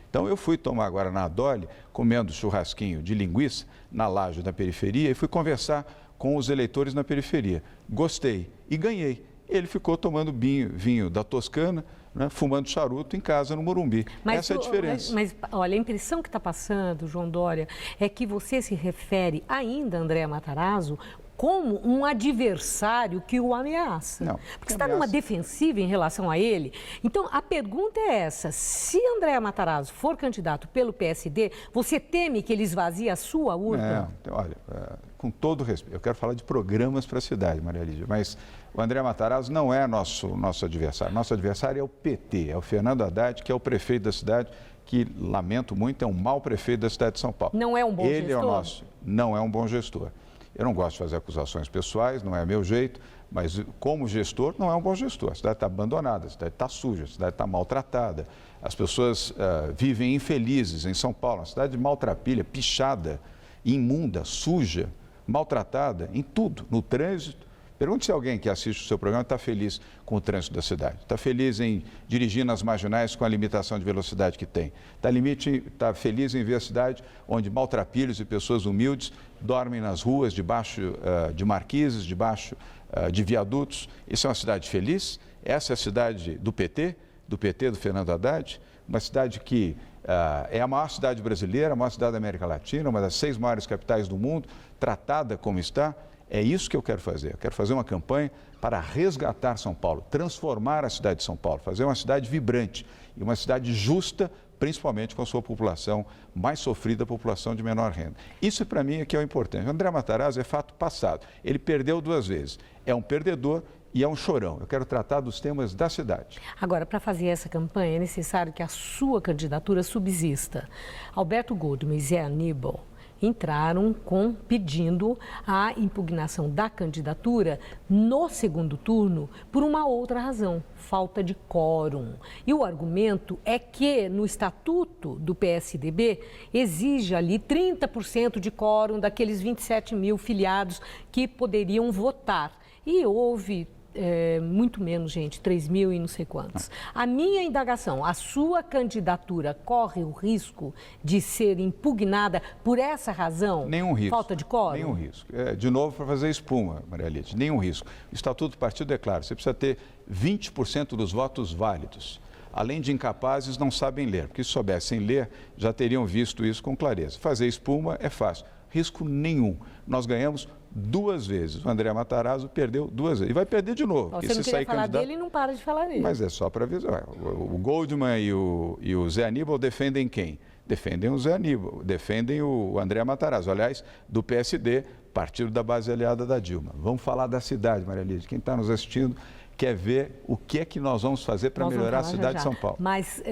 Então eu fui tomar agora na Adole, comendo churrasquinho de linguiça na laje da periferia e fui conversar com os eleitores na periferia. Gostei e ganhei. Ele ficou tomando vinho da Toscana, né, fumando charuto em casa no Morumbi. Essa é a diferença. Mas olha, a impressão que está passando, João Dória, é que você se refere ainda a André Matarazzo como um adversário que o ameaça. Não, porque você está numa defensiva em relação a ele. Então, a pergunta é essa. Se André Matarazzo for candidato pelo PSD, você teme que ele esvazie a sua urna? Não, então, olha, com todo respeito, eu quero falar de programas para a cidade, Maria Lídia, mas o André Matarazzo não é nosso adversário. Nosso adversário é o PT, é o Fernando Haddad, que é o prefeito da cidade, que, lamento muito, é um mau prefeito da cidade de São Paulo. Não é um bom gestor? Ele é o nosso, não é um bom gestor. Eu não gosto de fazer acusações pessoais, não é meu jeito, mas como gestor, não é um bom gestor. A cidade está abandonada, a cidade está suja, a cidade está maltratada. As pessoas vivem infelizes em São Paulo, uma cidade maltrapilha, pichada, imunda, suja, maltratada em tudo, no trânsito. Pergunte se alguém que assiste o seu programa está feliz com o trânsito da cidade, está feliz em dirigir nas marginais com a limitação de velocidade que tem, está feliz em ver a cidade onde maltrapilhos e pessoas humildes dormem nas ruas, debaixo de marquises, debaixo de viadutos. Isso é uma cidade feliz? Essa é a cidade do PT do Fernando Haddad, uma cidade que é a maior cidade brasileira, a maior cidade da América Latina, uma das 6 maiores capitais do mundo, tratada como está. É isso que eu quero fazer. Eu quero fazer uma campanha para resgatar São Paulo, transformar a cidade de São Paulo, fazer uma cidade vibrante e uma cidade justa, principalmente com a sua população mais sofrida, a população de menor renda. Isso, para mim, é que é o importante. O André Matarazzo é fato passado. Ele perdeu 2 vezes. É um perdedor e é um chorão. Eu quero tratar dos temas da cidade. Agora, para fazer essa campanha, é necessário que a sua candidatura subsista. Alberto Goldman e Zé Aníbal entraram pedindo a impugnação da candidatura no segundo turno por uma outra razão, falta de quórum. E o argumento é que no estatuto do PSDB exige ali 30% de quórum daqueles 27 mil filiados que poderiam votar. E houve muito menos, gente, 3 mil e não sei quantos. A minha indagação, a sua candidatura corre o risco de ser impugnada por essa razão? Nenhum risco. Falta de quórum? Nenhum risco. De novo, para fazer espuma, Maria Lídia, nenhum risco. O Estatuto do Partido é claro, você precisa ter 20% dos votos válidos. Além de incapazes, não sabem ler, porque se soubessem ler, já teriam visto isso com clareza. Fazer espuma é fácil. Risco nenhum. Nós ganhamos 2 vezes. O André Matarazzo perdeu 2 vezes. E vai perder de novo. Você não queria falar dele e não para de falar dele. Mas é só para avisar. O Goldman e o Zé Aníbal defendem quem? Defendem o Zé Aníbal, defendem o André Matarazzo. Aliás, do PSD, partido da base aliada da Dilma. Vamos falar da cidade, Maria Lídia. Quem está nos assistindo quer ver o que é que nós vamos fazer para melhorar a cidade de São Paulo. Mas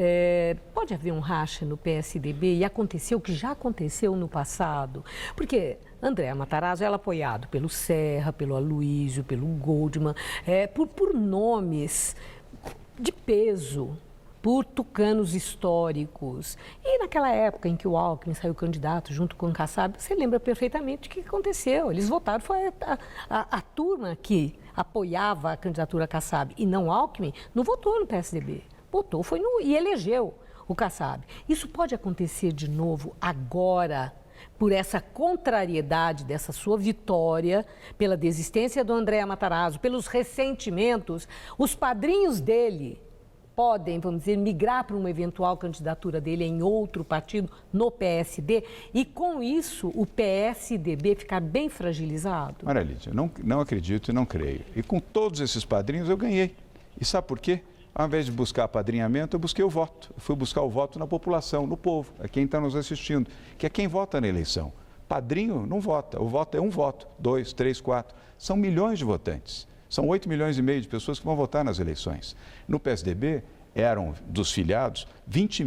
pode haver um racha no PSDB e aconteceu o que já aconteceu no passado? Porque André Matarazzo é apoiado pelo Serra, pelo Aloysio, pelo Goldman, por nomes de peso, por tucanos históricos. E naquela época em que o Alckmin saiu candidato junto com o Kassab, você lembra perfeitamente o que aconteceu. Eles votaram, foi a turma que apoiava a candidatura Kassab e não Alckmin, não votou no PSDB. Votou, e elegeu o Kassab. Isso pode acontecer de novo agora, por essa contrariedade dessa sua vitória, pela desistência do André Matarazzo, pelos ressentimentos. Os padrinhos dele podem, vamos dizer, migrar para uma eventual candidatura dele em outro partido, no PSD, e com isso o PSDB ficar bem fragilizado? Maria Lídia, não acredito e não creio. E com todos esses padrinhos eu ganhei. E sabe por quê? Ao invés de buscar apadrinhamento, eu busquei o voto. Eu fui buscar o voto na população, no povo, é quem está nos assistindo, que é quem vota na eleição. Padrinho não vota, o voto é um voto, 2, 3, 4. São milhões de votantes. São 8 milhões e meio de pessoas que vão votar nas eleições. No PSDB, eram dos filiados 27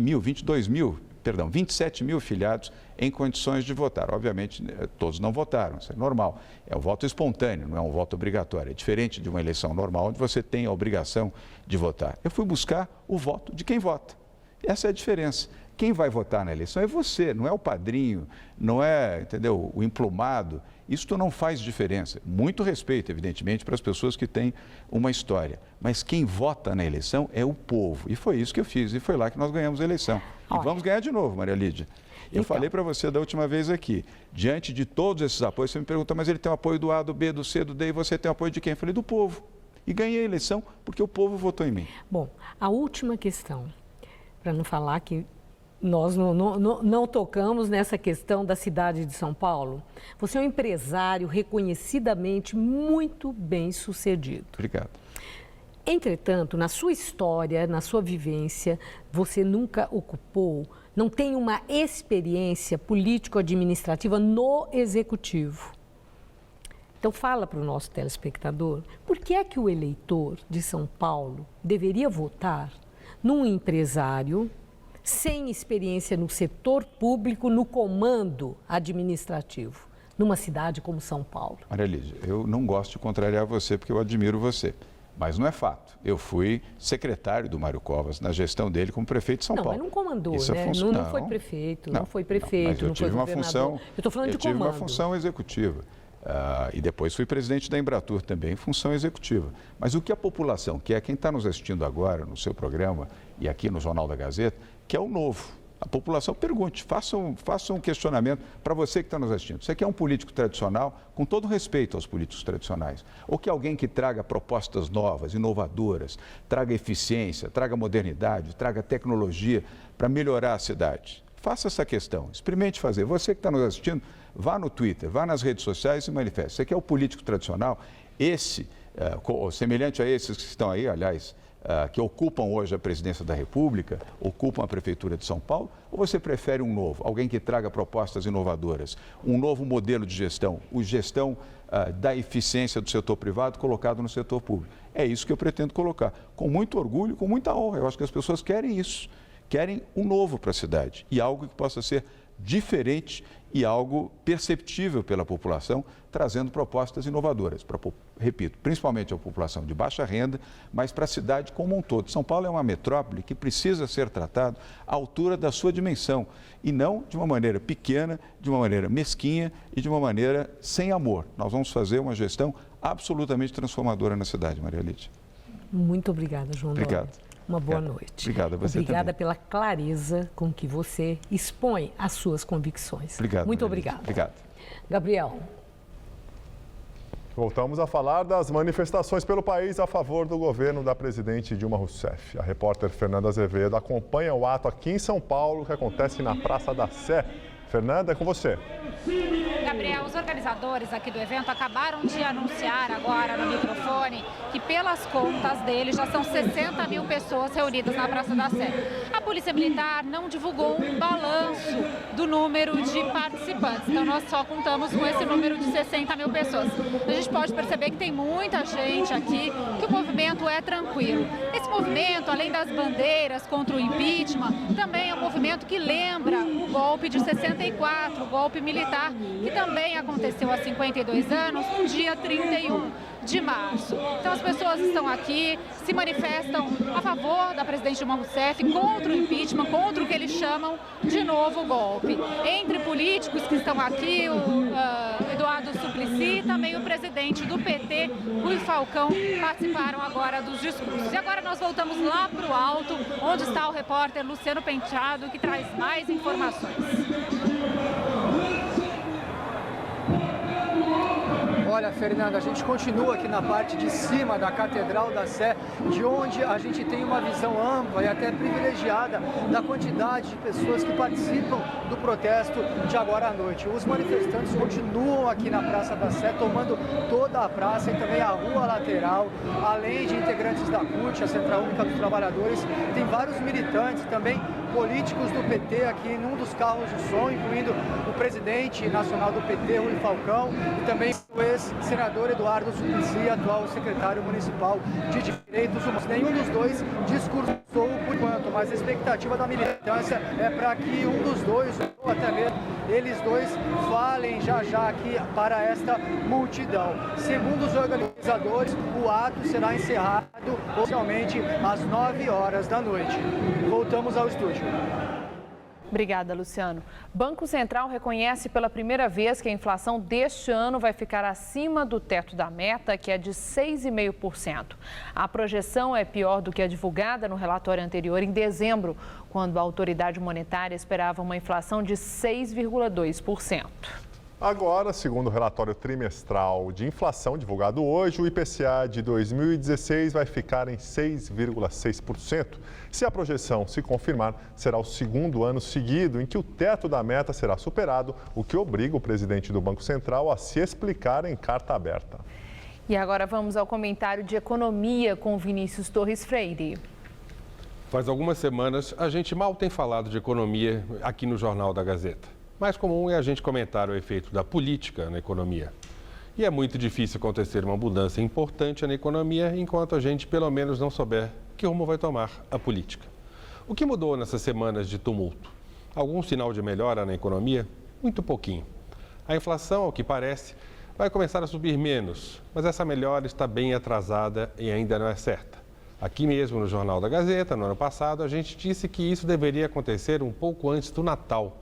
mil filiados em condições de votar. Obviamente, todos não votaram, isso é normal. É um voto espontâneo, não é um voto obrigatório. É diferente de uma eleição normal, onde você tem a obrigação de votar. Eu fui buscar o voto de quem vota. Essa é a diferença. Quem vai votar na eleição é você, não é o padrinho, não é, entendeu, o emplumado. Isso não faz diferença. Muito respeito, evidentemente, para as pessoas que têm uma história. Mas quem vota na eleição é o povo. E foi isso que eu fiz. E foi lá que nós ganhamos a eleição. E vamos ganhar de novo, Maria Lídia. Eu falei para você da última vez aqui, diante de todos esses apoios, você me pergunta, mas ele tem o apoio do A, do B, do C, do D, e você tem o apoio de quem? Eu falei, do povo. E ganhei a eleição porque o povo votou em mim. Bom, a última questão, para não falar que nós não tocamos nessa questão da cidade de São Paulo. Você é um empresário reconhecidamente muito bem sucedido. Obrigado. Entretanto, na sua história, na sua vivência, você nunca ocupou, não tem uma experiência político-administrativa no executivo. Então fala para o nosso telespectador, por que é que o eleitor de São Paulo deveria votar num empresário sem experiência no setor público, no comando administrativo, numa cidade como São Paulo? Maria Lídia, eu não gosto de contrariar você porque eu admiro você, mas não é fato. Eu fui secretário do Mário Covas na gestão dele como prefeito de São Paulo. Não, mas não comandou, isso né? Não foi prefeito, não foi prefeito, não foi governador. Eu estou falando de comando. Eu tive uma função executiva. E depois fui presidente da Embratur também, função executiva. Mas o que a população quer, quem está nos assistindo agora no seu programa e aqui no Jornal da Gazeta, que é o novo. A população pergunte, faça um questionamento para você que está nos assistindo. Você quer um político tradicional, com todo respeito aos políticos tradicionais, ou que alguém que traga propostas novas, inovadoras, traga eficiência, traga modernidade, traga tecnologia para melhorar a cidade? Faça essa questão, experimente fazer. Você que está nos assistindo, vá no Twitter, vá nas redes sociais e se manifeste. Você quer o político tradicional, semelhante a esses que estão aí, aliás, que ocupam hoje a presidência da República, ocupam a Prefeitura de São Paulo, ou você prefere um novo, alguém que traga propostas inovadoras, um novo modelo de gestão, gestão da eficiência do setor privado colocado no setor público? É isso que eu pretendo colocar, com muito orgulho, com muita honra. Eu acho que as pessoas querem isso, querem um novo para a cidade e algo que possa ser diferente e algo perceptível pela população, trazendo propostas inovadoras, repito, principalmente a população de baixa renda, mas para a cidade como um todo. São Paulo é uma metrópole que precisa ser tratado à altura da sua dimensão e não de uma maneira pequena, de uma maneira mesquinha e de uma maneira sem amor. Nós vamos fazer uma gestão absolutamente transformadora na cidade, Maria Lídia. Muito obrigada, João Dória. Obrigado. Uma boa noite. Obrigado a você Obrigada também. pela clareza com que você expõe as suas convicções. Obrigado. Muito obrigada. Obrigado. Gabriel. Voltamos a falar das manifestações pelo país a favor do governo da presidente Dilma Rousseff. A repórter Fernanda Azevedo acompanha o ato aqui em São Paulo, que acontece na Praça da Sé. Fernanda, é com você. Gabriel, os organizadores aqui do evento acabaram de anunciar agora no microfone que, pelas contas deles, já são 60 mil pessoas reunidas na Praça da Sé. A Polícia Militar não divulgou um balanço do número de participantes, então nós só contamos com esse número de 60 mil pessoas. A gente pode perceber que tem muita gente aqui, que o movimento é tranquilo. Esse movimento, além das bandeiras contra o impeachment, também é um movimento que lembra o golpe de 64, o golpe militar, que também aconteceu há 52 anos, no dia 31 de março. Então as pessoas estão aqui, se manifestam a favor da presidente Dilma Rousseff, contra o impeachment, contra o que eles chamam de novo golpe. Entre políticos que estão aqui, o Eduardo Suplicy e também o presidente do PT, Rui Falcão, participaram agora dos discursos. E agora nós voltamos lá para o alto, onde está o repórter Luciano Penteado, que traz mais informações. Olha, Fernanda, a gente continua aqui na parte de cima da Catedral da Sé, de onde a gente tem uma visão ampla e até privilegiada da quantidade de pessoas que participam do protesto de agora à noite. Os manifestantes continuam aqui na Praça da Sé, tomando toda a praça e também a rua lateral, além de integrantes da CUT, a Central Única dos Trabalhadores. Tem vários militantes também, políticos do PT aqui num dos carros de som, incluindo o presidente nacional do PT, Rui Falcão, e também o ex-senador Eduardo Suplicy, atual secretário municipal de Direitos Humanos. Nenhum dos dois discursou mas a expectativa da militância é para que um dos dois, ou até mesmo eles dois, falem já aqui para esta multidão. Segundo os organizadores, o ato será encerrado oficialmente às 9 horas da noite. Voltamos ao estúdio. Obrigada, Luciano. Banco Central reconhece pela primeira vez que a inflação deste ano vai ficar acima do teto da meta, que é de 6,5%. A projeção é pior do que a divulgada no relatório anterior em dezembro, quando a autoridade monetária esperava uma inflação de 6,2%. Agora, segundo o relatório trimestral de inflação divulgado hoje, o IPCA de 2016 vai ficar em 6,6%. Se a projeção se confirmar, será o segundo ano seguido em que o teto da meta será superado, o que obriga o presidente do Banco Central a se explicar em carta aberta. E agora vamos ao comentário de economia com Vinícius Torres Freire. Faz algumas semanas, a gente mal tem falado de economia aqui no Jornal da Gazeta. Mais comum é a gente comentar o efeito da política na economia. E é muito difícil acontecer uma mudança importante na economia enquanto a gente pelo menos não souber que rumo vai tomar a política. O que mudou nessas semanas de tumulto? Algum sinal de melhora na economia? Muito pouquinho. A inflação, ao que parece, vai começar a subir menos, mas essa melhora está bem atrasada e ainda não é certa. Aqui mesmo no Jornal da Gazeta, no ano passado, a gente disse que isso deveria acontecer um pouco antes do Natal.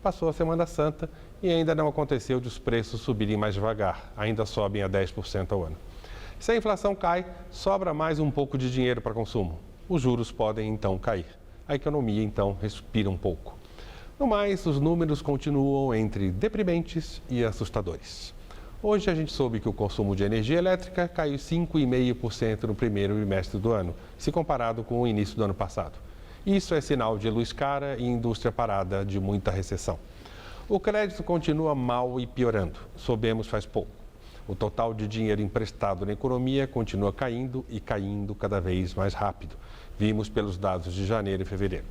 Passou a Semana Santa e ainda não aconteceu de os preços subirem mais devagar, ainda sobem a 10% ao ano. Se a inflação cai, sobra mais um pouco de dinheiro para consumo. Os juros podem então cair. A economia então respira um pouco. No mais, os números continuam entre deprimentes e assustadores. Hoje a gente soube que o consumo de energia elétrica caiu 5,5% no primeiro trimestre do ano, se comparado com o início do ano passado. Isso é sinal de luz cara e indústria parada de muita recessão. O crédito continua mal e piorando, soubemos faz pouco. O total de dinheiro emprestado na economia continua caindo e caindo cada vez mais rápido. Vimos pelos dados de janeiro e fevereiro.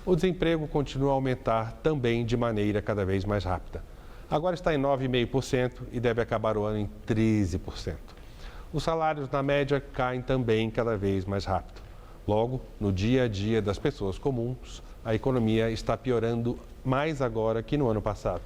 O desemprego continua a aumentar também de maneira cada vez mais rápida. Agora está em 9,5% e deve acabar o ano em 13%. Os salários, na média, caem também cada vez mais rápido. Logo, no dia a dia das pessoas comuns, a economia está piorando mais agora que no ano passado.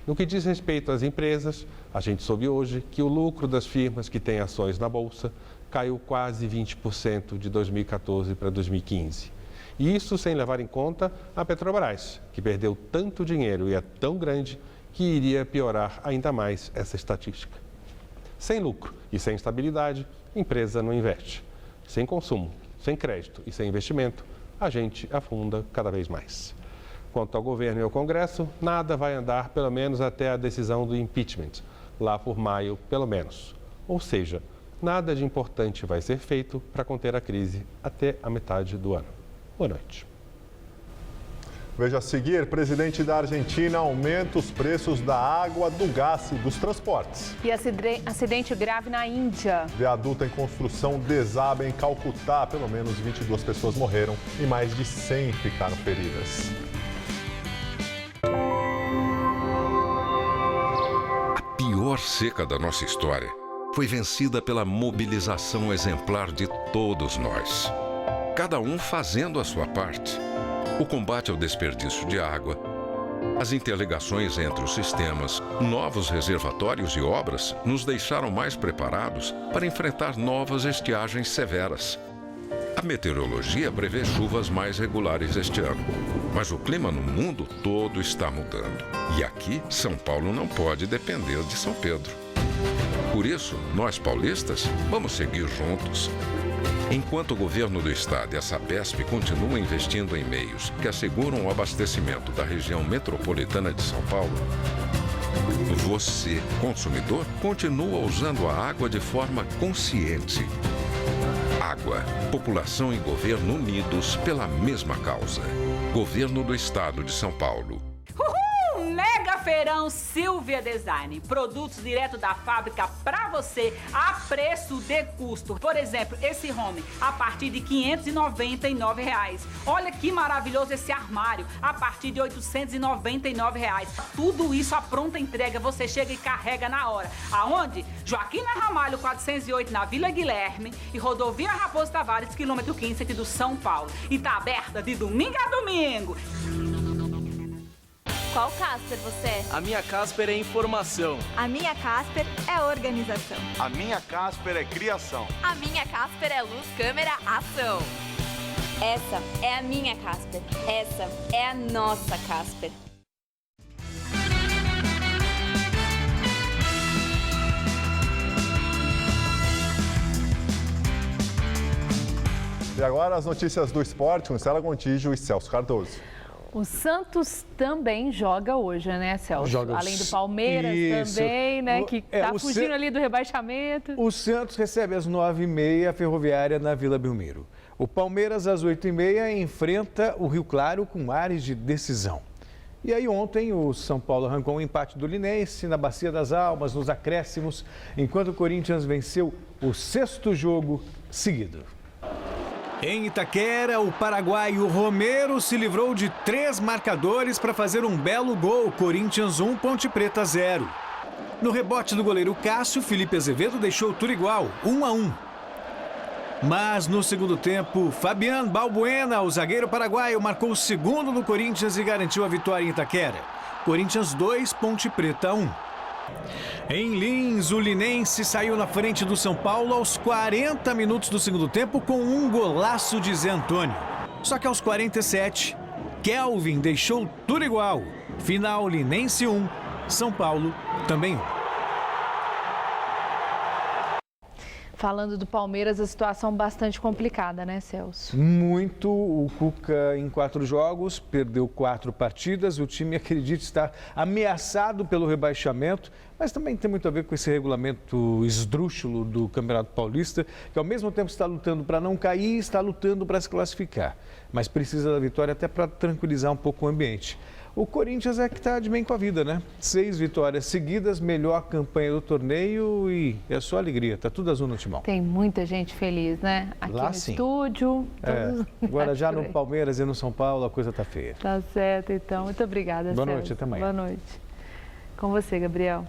No que diz respeito às empresas, a gente soube hoje que o lucro das firmas que têm ações na Bolsa caiu quase 20% de 2014 para 2015. E isso sem levar em conta a Petrobras, que perdeu tanto dinheiro e é tão grande que iria piorar ainda mais essa estatística. Sem lucro e sem estabilidade, a empresa não investe. Sem consumo, sem crédito e sem investimento, a gente afunda cada vez mais. Quanto ao governo e ao Congresso, nada vai andar pelo menos até a decisão do impeachment, lá por maio pelo menos. Ou seja, nada de importante vai ser feito para conter a crise até a metade do ano. Boa noite. Veja a seguir, presidente da Argentina aumenta os preços da água, do gás e dos transportes. E acidente grave na Índia. Viaduto em construção desaba em Calcutá. Pelo menos 22 pessoas morreram e mais de 100 ficaram feridas. A pior seca da nossa história foi vencida pela mobilização exemplar de todos nós. Cada um fazendo a sua parte. O combate ao desperdício de água, as interligações entre os sistemas, novos reservatórios e obras nos deixaram mais preparados para enfrentar novas estiagens severas. A meteorologia prevê chuvas mais regulares este ano, mas o clima no mundo todo está mudando. E aqui, São Paulo não pode depender de São Pedro. Por isso, nós paulistas vamos seguir juntos. Enquanto o governo do estado e a Sabesp continuam investindo em meios que asseguram o abastecimento da região metropolitana de São Paulo, você, consumidor, continua usando a água de forma consciente. Água, população e governo unidos pela mesma causa. Governo do Estado de São Paulo. Uhul! Mega Feirão Silvia Design. Produtos direto da fábrica para você a preço de custo. Por exemplo, esse home a partir de R$ 599. Olha que maravilhoso esse armário a partir de R$ 899. Tudo isso a pronta entrega, você chega e carrega na hora. Aonde? Joaquim Ramalho 408 na Vila Guilherme e Rodovia Raposo Tavares, quilômetro 15, sentido São Paulo. E tá aberta de domingo a domingo. Qual Casper você é? A minha Casper é informação. A minha Casper é organização. A minha Casper é criação. A minha Casper é luz, câmera, ação. Essa é a minha Casper. Essa é a nossa Casper. E agora as notícias do esporte com Stella Gontijo e Celso Cardoso. O Santos também joga hoje, né, Celso? Além do Palmeiras também, né, que está fugindo ali do rebaixamento. O Santos recebe às 9h30 a Ferroviária na Vila Belmiro. O Palmeiras, às 8h30, enfrenta o Rio Claro com ares de decisão. E aí ontem o São Paulo arrancou um empate do Linense na Bacia das Almas, nos acréscimos, enquanto o Corinthians venceu o 6º jogo seguido. Em Itaquera, o paraguaio Romero se livrou de 3 marcadores para fazer um belo gol. Corinthians 1, Ponte Preta 0. No rebote do goleiro Cássio, Felipe Azevedo deixou tudo igual, 1-1. Mas no segundo tempo, Fabián Balbuena, o zagueiro paraguaio, marcou o segundo do Corinthians e garantiu a vitória em Itaquera. Corinthians 2, Ponte Preta 1. Em Lins, o Linense saiu na frente do São Paulo aos 40 minutos do segundo tempo com um golaço de Zé Antônio. Só que aos 47, Kelvin deixou tudo igual. Final Linense 1, São Paulo também 1. Falando do Palmeiras, a situação bastante complicada, né, Celso? Muito. O Cuca, em 4 jogos, perdeu 4 partidas. O time, acredita, está ameaçado pelo rebaixamento, mas também tem muito a ver com esse regulamento esdrúxulo do Campeonato Paulista, que ao mesmo tempo está lutando para não cair, está lutando para se classificar. Mas precisa da vitória até para tranquilizar um pouco o ambiente. O Corinthians é que está de bem com a vida, né? 6 vitórias seguidas, melhor campanha do torneio e é só alegria. Tá tudo azul no timão. Tem muita gente feliz, né? Aqui lá, no sim. Estúdio. Agora já no Palmeiras e no São Paulo a coisa tá feia. Tá certo, então. Muito obrigada, Boa Celso. noite, até amanhã. Boa noite. Com você, Gabriel.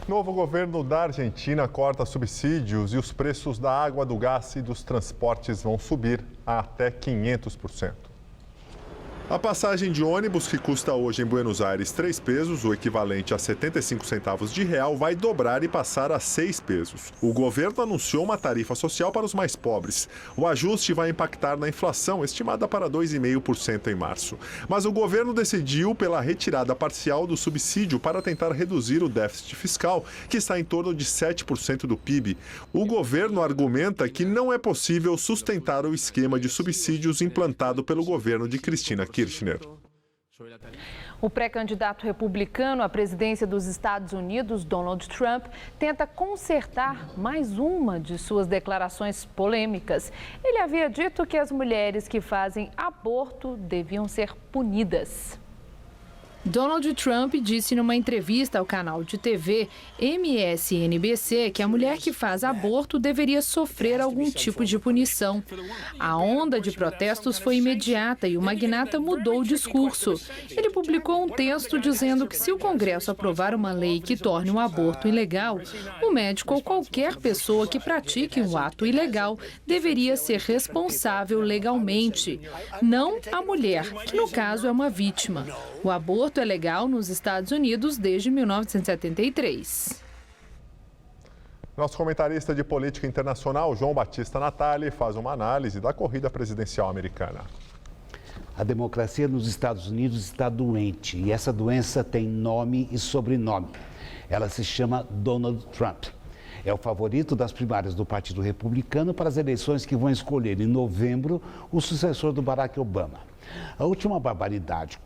Novo governo da Argentina corta subsídios e os preços da água, do gás e dos transportes vão subir a até 500%. A passagem de ônibus, que custa hoje em Buenos Aires 3 pesos, o equivalente a 75 centavos de real, vai dobrar e passar a 6 pesos. O governo anunciou uma tarifa social para os mais pobres. O ajuste vai impactar na inflação, estimada para 2,5% em março. Mas o governo decidiu pela retirada parcial do subsídio para tentar reduzir o déficit fiscal, que está em torno de 7% do PIB. O governo argumenta que não é possível sustentar o esquema de subsídios implantado pelo governo de Cristina Kirchner. O pré-candidato republicano à presidência dos Estados Unidos, Donald Trump, tenta consertar mais uma de suas declarações polêmicas. Ele havia dito que as mulheres que fazem aborto deviam ser punidas. Donald Trump disse numa entrevista ao canal de TV MSNBC que a mulher que faz aborto deveria sofrer algum tipo de punição. A onda de protestos foi imediata e o magnata mudou o discurso. Ele publicou um texto dizendo que se o Congresso aprovar uma lei que torne o aborto ilegal, o médico ou qualquer pessoa que pratique um ato ilegal deveria ser responsável legalmente, não a mulher, que no caso é uma vítima. O aborto é legal nos Estados Unidos desde 1973. Nosso comentarista de política internacional, João Batista Natali, faz uma análise da corrida presidencial americana. A democracia nos Estados Unidos está doente e essa doença tem nome e sobrenome. Ela se chama Donald Trump. É o favorito das primárias do Partido Republicano para as eleições que vão escolher em novembro o sucessor do Barack Obama. A última barbaridade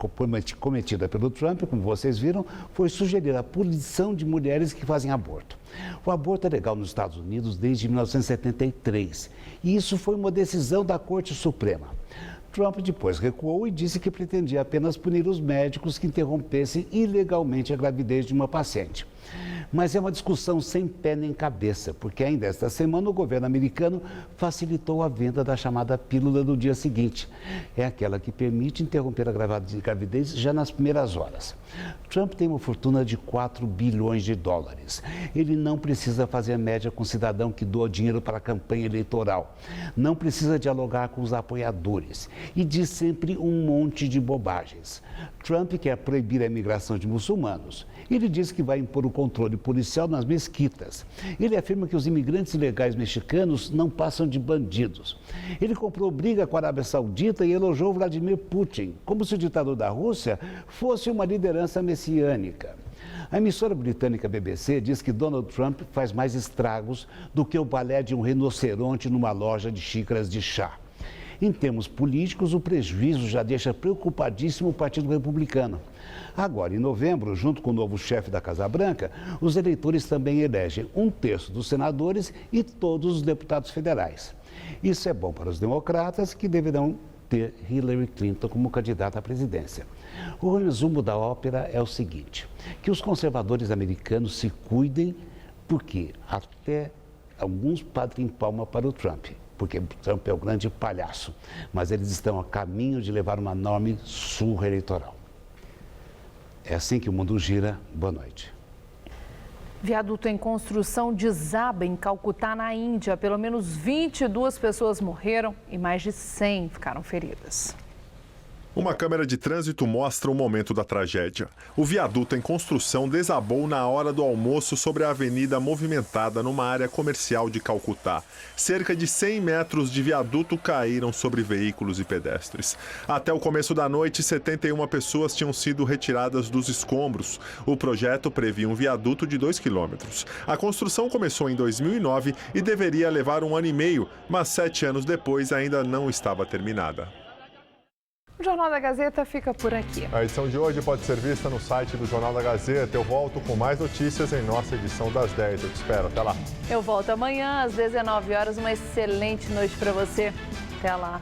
cometida pelo Trump, como vocês viram, foi sugerir a punição de mulheres que fazem aborto. O aborto é legal nos Estados Unidos desde 1973 e isso foi uma decisão da Corte Suprema. Trump depois recuou e disse que pretendia apenas punir os médicos que interrompessem ilegalmente a gravidez de uma paciente. Mas é uma discussão sem pé nem cabeça, porque ainda esta semana o governo americano facilitou a venda da chamada pílula do dia seguinte. É aquela que permite interromper a gravidez já nas primeiras horas. Trump tem uma fortuna de 4 bilhões de dólares. Ele não precisa fazer média com o cidadão que doa dinheiro para a campanha eleitoral. Não precisa dialogar com os apoiadores. E diz sempre um monte de bobagens. Trump quer proibir a imigração de muçulmanos. Ele diz que vai impor o controle policial nas mesquitas. Ele afirma que os imigrantes ilegais mexicanos não passam de bandidos. Ele comprou briga com a Arábia Saudita e elogiou Vladimir Putin, como se o ditador da Rússia fosse uma liderança messiânica. A emissora britânica BBC diz que Donald Trump faz mais estragos do que o balé de um rinoceronte numa loja de xícaras de chá. Em termos políticos, o prejuízo já deixa preocupadíssimo o Partido Republicano. Agora, em novembro, junto com o novo chefe da Casa Branca, os eleitores também elegem 1/3 dos senadores e todos os deputados federais. Isso é bom para os democratas, que deverão ter Hillary Clinton como candidata à presidência. O resumo da ópera é o seguinte: que os conservadores americanos se cuidem, porque até alguns batem palma para o Trump, porque o Trump é o grande palhaço, mas eles estão a caminho de levar uma enorme surra eleitoral. É assim que o mundo gira. Boa noite. Viaduto em construção desaba em Calcutá, na Índia. Pelo menos 22 pessoas morreram e mais de 100 ficaram feridas. Uma câmera de trânsito mostra o momento da tragédia. O viaduto em construção desabou na hora do almoço sobre a avenida movimentada numa área comercial de Calcutá. Cerca de 100 metros de viaduto caíram sobre veículos e pedestres. Até o começo da noite, 71 pessoas tinham sido retiradas dos escombros. O projeto previa um viaduto de 2 quilômetros. A construção começou em 2009 e deveria levar 1 ano e meio, mas 7 anos depois ainda não estava terminada. O Jornal da Gazeta fica por aqui. A edição de hoje pode ser vista no site do Jornal da Gazeta. Eu volto com mais notícias em nossa edição das 10. Eu te espero. Até lá. Eu volto amanhã às 19 horas. Uma excelente noite para você. Até lá.